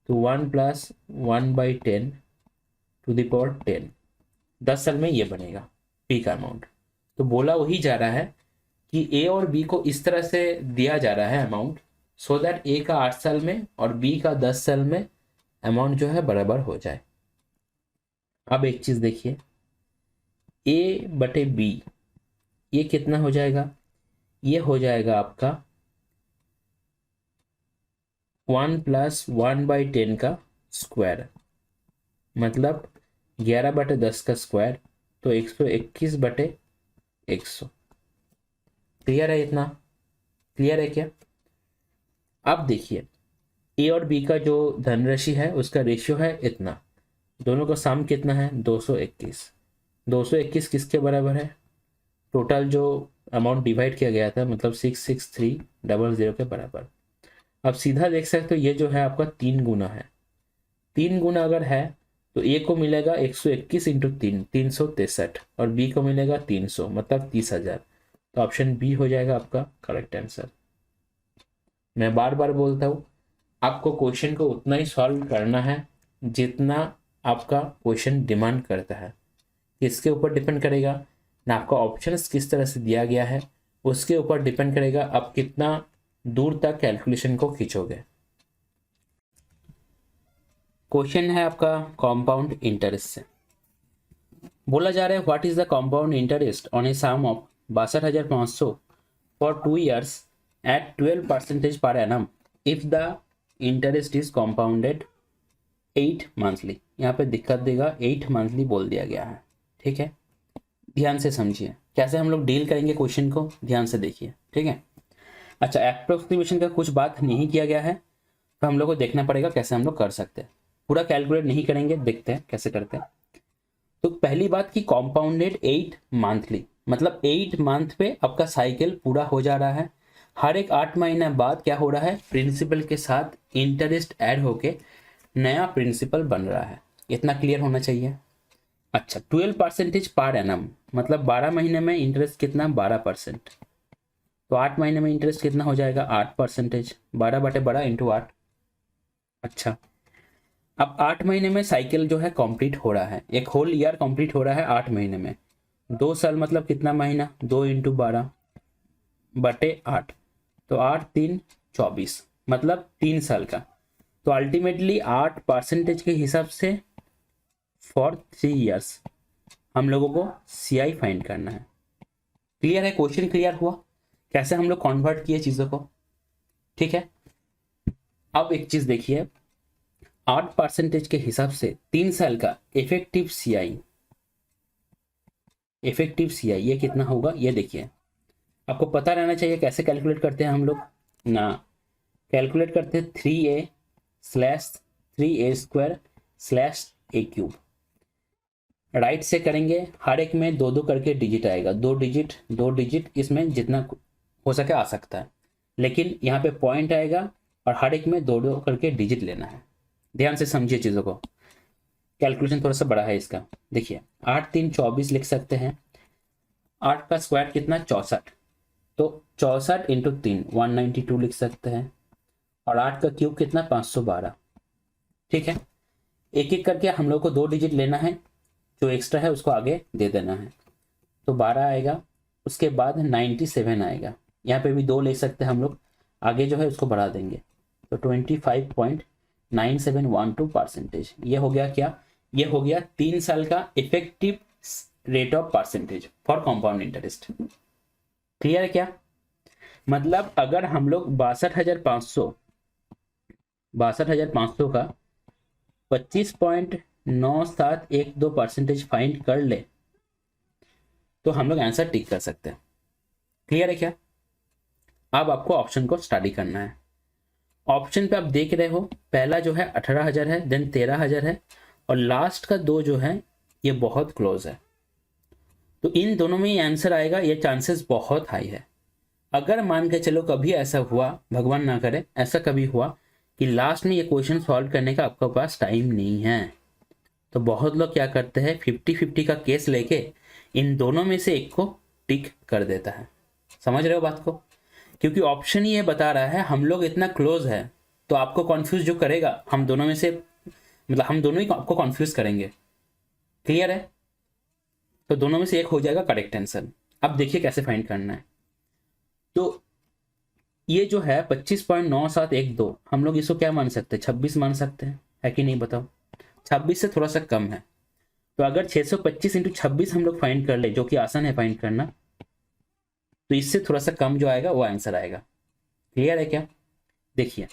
तो 1 प्लस 1/10 टू द पावर 10, 10 साल में ये बनेगा पी का अमाउंट। तो बोला वही जा रहा है कि ए और बी को इस तरह से दिया जा रहा है अमाउंट, सो दैट ए का 8 साल में और बी का 10 साल में अमाउंट जो है बराबर हो जाए। अब एक चीज देखिए, ए बटे बी ये कितना हो जाएगा? ये हो जाएगा आपका 1 प्लस 1/10 का स्क्वायर, मतलब 11/10 का स्क्वायर, तो 121/100। क्लियर है? इतना क्लियर है क्या? अब देखिए ए और बी का जो धनराशि है उसका रेशियो है इतना, दोनों का सम कितना है 221। 221 किसके बराबर है? टोटल जो अमाउंट डिवाइड किया गया था मतलब 66300 के बराबर। अब सीधा देख सकते हो ये जो है आपका 3 गुना है। 3 गुना अगर है तो ए को मिलेगा 121 इंटू 3 363, और बी को मिलेगा 300 मतलब 30,000। तो ऑप्शन बी हो जाएगा आपका करेक्ट आंसर। मैं बार बार बोलता हूँ आपको क्वेश्चन को उतना ही सॉल्व करना है जितना आपका क्वेश्चन डिमांड करता है। इसके ऊपर डिपेंड करेगा ना आपका ऑप्शंस किस तरह से दिया गया है, उसके ऊपर डिपेंड करेगा आप कितना दूर तक कैलकुलेशन को खींचोगे। क्वेश्चन है आपका कंपाउंड इंटरेस्ट से, बोला जा रहा है what is the compound interest on a sum of 62,500 for 2 years at 12% per annum if the interest is compounded 8 monthly। यहाँ पे दिक्कत देगा 8 मंथली बोल दिया गया है। ठीक है, ध्यान से समझिए कैसे हम लोग डील करेंगे क्वेश्चन को, ध्यान से देखिए। ठीक है, अच्छा अप्रोक्सीमेशन का कुछ बात नहीं किया गया है, तो हम लोग को देखना पड़ेगा कैसे हम लोग कर सकते हैं। पूरा कैलकुलेट नहीं करेंगे, देखते हैं कैसे करते हैं। तो पहली बात कि कॉम्पाउंडेड 8 मंथली, मतलब 8 मंथ पे आपका साइकिल पूरा हो जा रहा है। हर एक 8 महीने बाद क्या हो रहा है, प्रिंसिपल के साथ इंटरेस्ट ऐड होके नया प्रिंसिपल बन रहा है। इतना क्लियर होना चाहिए। अच्छा, 12% पर एनम, मतलब 12 महीने में इंटरेस्ट कितना, 12%। तो 8 महीने में इंटरेस्ट कितना हो जाएगा, 8%। 12/12 इंटू 8। अच्छा, अब 8 महीने में साइकिल जो है कंप्लीट हो रहा है, एक होल ईयर कंप्लीट हो रहा है 8 महीने में। 2 साल मतलब कितना महीना, 2 इंटू 12/8। तो 8×3 = 24, मतलब 3 साल का। तो अल्टीमेटली 8% के हिसाब से फॉर 3 ईयर्स हम लोगों को CI फाइंड करना है। क्लियर है, क्वेश्चन क्लियर हुआ कैसे हम लोग कन्वर्ट किए चीज़ों को। ठीक है, अब एक चीज़ देखिए, 8% के हिसाब से 3 साल का इफेक्टिव CI ये कितना होगा, ये देखिए। आपको पता रहना चाहिए कैसे कैलकुलेट करते हैं हम लोग ना। कैलकुलेट करते हैं 3a/3a² राइट से करेंगे, हर एक में 2 2 करके डिजिट आएगा, 2 डिजिट 2 डिजिट, इसमें जितना हो सके आ सकता है, लेकिन यहाँ पे पॉइंट आएगा और हर एक में 2 2 करके डिजिट लेना है। ध्यान से समझिए चीज़ों को, कैलकुलेशन थोड़ा सा बड़ा है इसका। देखिए 8×3 = 24 लिख सकते हैं। 8 का स्क्वायर कितना, 64। तो 64×3 192 लिख सकते हैं। और 8 का क्यूब कितना, 512। ठीक है, एक एक करके हम लोग को 2 डिजिट लेना है, जो एक्स्ट्रा है उसको आगे दे देना है। तो 12 आएगा, उसके बाद 97 आएगा। यहाँ पे भी 2 ले सकते हैं हम लोग, आगे जो है उसको बढ़ा देंगे। तो 25.9712%। ये हो गया क्या, ये हो गया 3 साल का effective rate of percentage for compound interest. Clear है क्या, मतलब अगर हम लोग 62,500 का 25.9712% फाइंड कर ले तो हम लोग आंसर टिक कर सकते हैं। क्लियर है क्या, अब आपको ऑप्शन को स्टडी करना है। ऑप्शन पे आप देख रहे हो, पहला जो है 18,000 है, देन 13,000 है, और लास्ट का 2 जो है ये बहुत क्लोज है। तो इन दोनों में ही आंसर आएगा, ये चांसेस बहुत हाई है। अगर मान के चलो कभी ऐसा हुआ, भगवान ना करे ऐसा कभी हुआ कि लास्ट में ये क्वेश्चन सॉल्व करने का आपके पास टाइम नहीं है, तो बहुत लोग क्या करते हैं, 50-50 का केस लेके इन दोनों में से एक को टिक कर देता है। समझ रहे हो बात को, क्योंकि ऑप्शन ही ये बता रहा है हम लोग इतना क्लोज है, तो आपको कॉन्फ्यूज जो करेगा हम दोनों में से, मतलब हम दोनों ही आपको कॉन्फ्यूज करेंगे। क्लियर है, तो दोनों में से एक हो जाएगा करेक्ट आंसर। अब देखिए कैसे फाइंड करना है। तो ये जो है 25.9712, हम लोग इसको क्या मान सकते हैं, 26 मान सकते हैं, है कि नहीं बताओ। 26 से थोड़ा सा कम है, तो अगर 625 × 26 हम लोग फाइंड कर ले, जो कि आसान है फाइंड करना, तो इससे थोड़ा सा कम जो आएगा वो आंसर आएगा। क्लियर है क्या, देखिए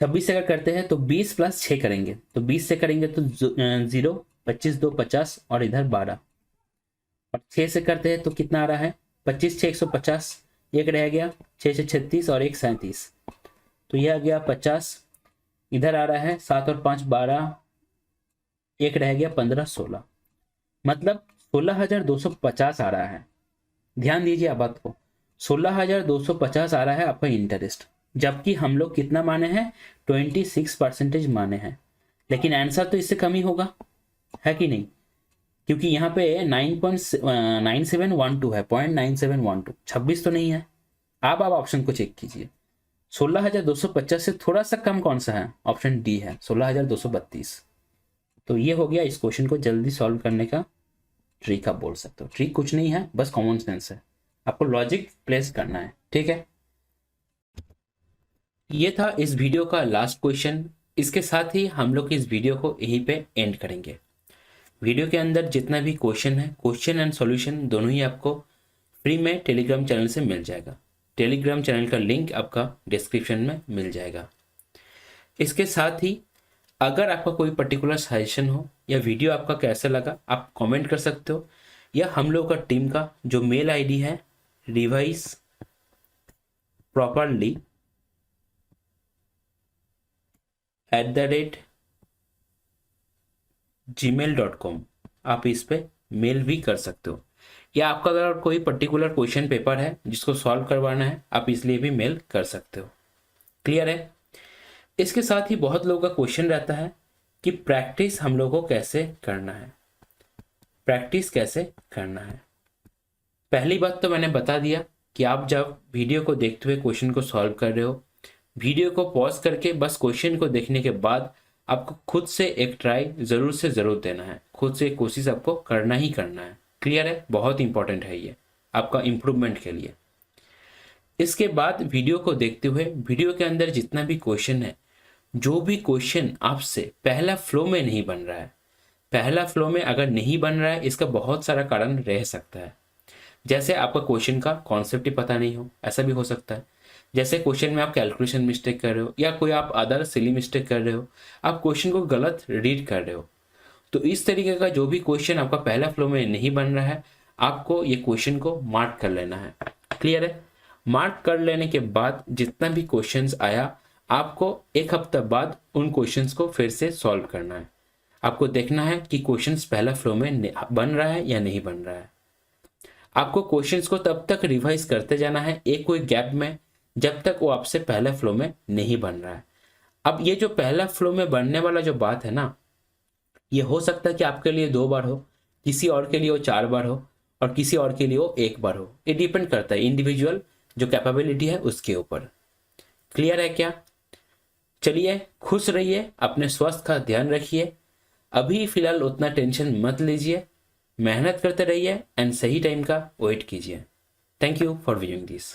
26 से अगर करते हैं तो 20 + 6 करेंगे, तो 20 से करेंगे तो 0, 25×2 = 50 और इधर 12, और 6 से करते हैं तो कितना आ रहा है, 25 × 6 = 150, एक रह गया, 6 से 36 और 1 37, तो यह आ गया 50। इधर आ रहा है 7 और 5 12, एक रह गया 15 16, मतलब 16,250 आ रहा है। ध्यान दीजिए आप बात को, 16,250 आ रहा है आपका इंटरेस्ट, जबकि हम लोग कितना माने हैं, 26% माने हैं, लेकिन आंसर तो इससे कम ही होगा, है कि नहीं, क्योंकि यहाँ पे 9.9712 है, 0.9712, 26 तो नहीं है। अब आप ऑप्शन को चेक कीजिए, 16,250 से थोड़ा सा कम कौन सा है, ऑप्शन डी है 16,232। तो ये हो गया इस क्वेश्चन को जल्दी सॉल्व करने का ट्रिक, आप बोल सकते हो। ट्रिक कुछ नहीं है, बस कॉमन सेंस है, आपको लॉजिक प्लेस करना है। ठीक है, ये था इस वीडियो का लास्ट क्वेश्चन। इसके साथ ही हम लोग इस वीडियो को यहीं पे एंड करेंगे। वीडियो के अंदर जितना भी क्वेश्चन है, क्वेश्चन एंड सॉल्यूशन दोनों ही आपको फ्री में टेलीग्राम चैनल से मिल जाएगा। टेलीग्राम चैनल का लिंक आपका डिस्क्रिप्शन में मिल जाएगा। इसके साथ ही अगर आपका कोई पर्टिकुलर सजेशन हो या वीडियो आपका कैसा लगा, आप कमेंट कर सकते हो, या हम लोग का टीम का जो मेल आईडी है reviseproperly gmail.com आप इस पे मेल भी कर सकते हो, या आपका अगर कोई पर्टिकुलर क्वेश्चन पेपर है जिसको सॉल्व करवाना है आप इसलिए भी मेल कर सकते हो। क्लियर है? इसके साथ ही बहुत लोगों का क्वेश्चन रहता है कि प्रैक्टिस हम लोगों को कैसे करना है, प्रैक्टिस कैसे करना है। पहली बात तो मैंने बता दिया कि आप जब वीडियो को देखते हुए क्वेश्चन को सॉल्व कर रहे हो, वीडियो को पॉज करके बस क्वेश्चन को देखने के बाद आपको खुद से एक ट्राई जरूर से जरूर देना है, खुद से एक कोशिश आपको करना ही करना है। क्लियर है? बहुत इंपॉर्टेंट है ये आपका इंप्रूवमेंट के लिए। इसके बाद वीडियो को देखते हुए वीडियो के अंदर जितना भी क्वेश्चन है, जो भी क्वेश्चन आपसे पहला फ्लो में नहीं बन रहा है, पहला फ्लो में अगर नहीं बन रहा है इसका बहुत सारा कारण रह सकता है। जैसे आपका क्वेश्चन का कॉन्सेप्ट ही पता नहीं हो, ऐसा भी हो सकता है। जैसे क्वेश्चन में आप कैलकुलेशन मिस्टेक कर रहे हो या कोई आप अदर सिली मिस्टेक कर रहे हो, आप क्वेश्चन को गलत रीड कर रहे हो। तो इस तरीके का जो भी क्वेश्चन आपका पहला फ्लो में नहीं बन रहा है, आपको ये क्वेश्चन को मार्क कर लेना है। क्लियर है? मार्क कर लेने के बाद जितना भी क्वेश्चंस आया, आपको एक हफ्ता बाद उन क्वेश्चंस को फिर से सॉल्व करना है। आपको देखना है कि क्वेश्चंस पहला फ्लो में बन रहा है या नहीं बन रहा है। आपको क्वेश्चंस को तब तक रिवाइज करते जाना है एक कोई गैप में, जब तक वो आपसे पहला फ्लो में नहीं बन रहा है। अब ये जो पहला फ्लो में बनने वाला जो बात है ना, ये हो सकता है कि आपके लिए 2 बार हो, किसी और के लिए वो 4 बार हो, और किसी और के लिए वो 1 बार हो। ये डिपेंड करता है इंडिविजुअल जो कैपेबिलिटी है उसके ऊपर। क्लियर है क्या? चलिए, खुश रहिए, अपने स्वास्थ्य का ध्यान रखिए। अभी फिलहाल उतना टेंशन मत लीजिए, मेहनत करते रहिए एंड सही टाइम का वेट कीजिए। Thank you for viewing this.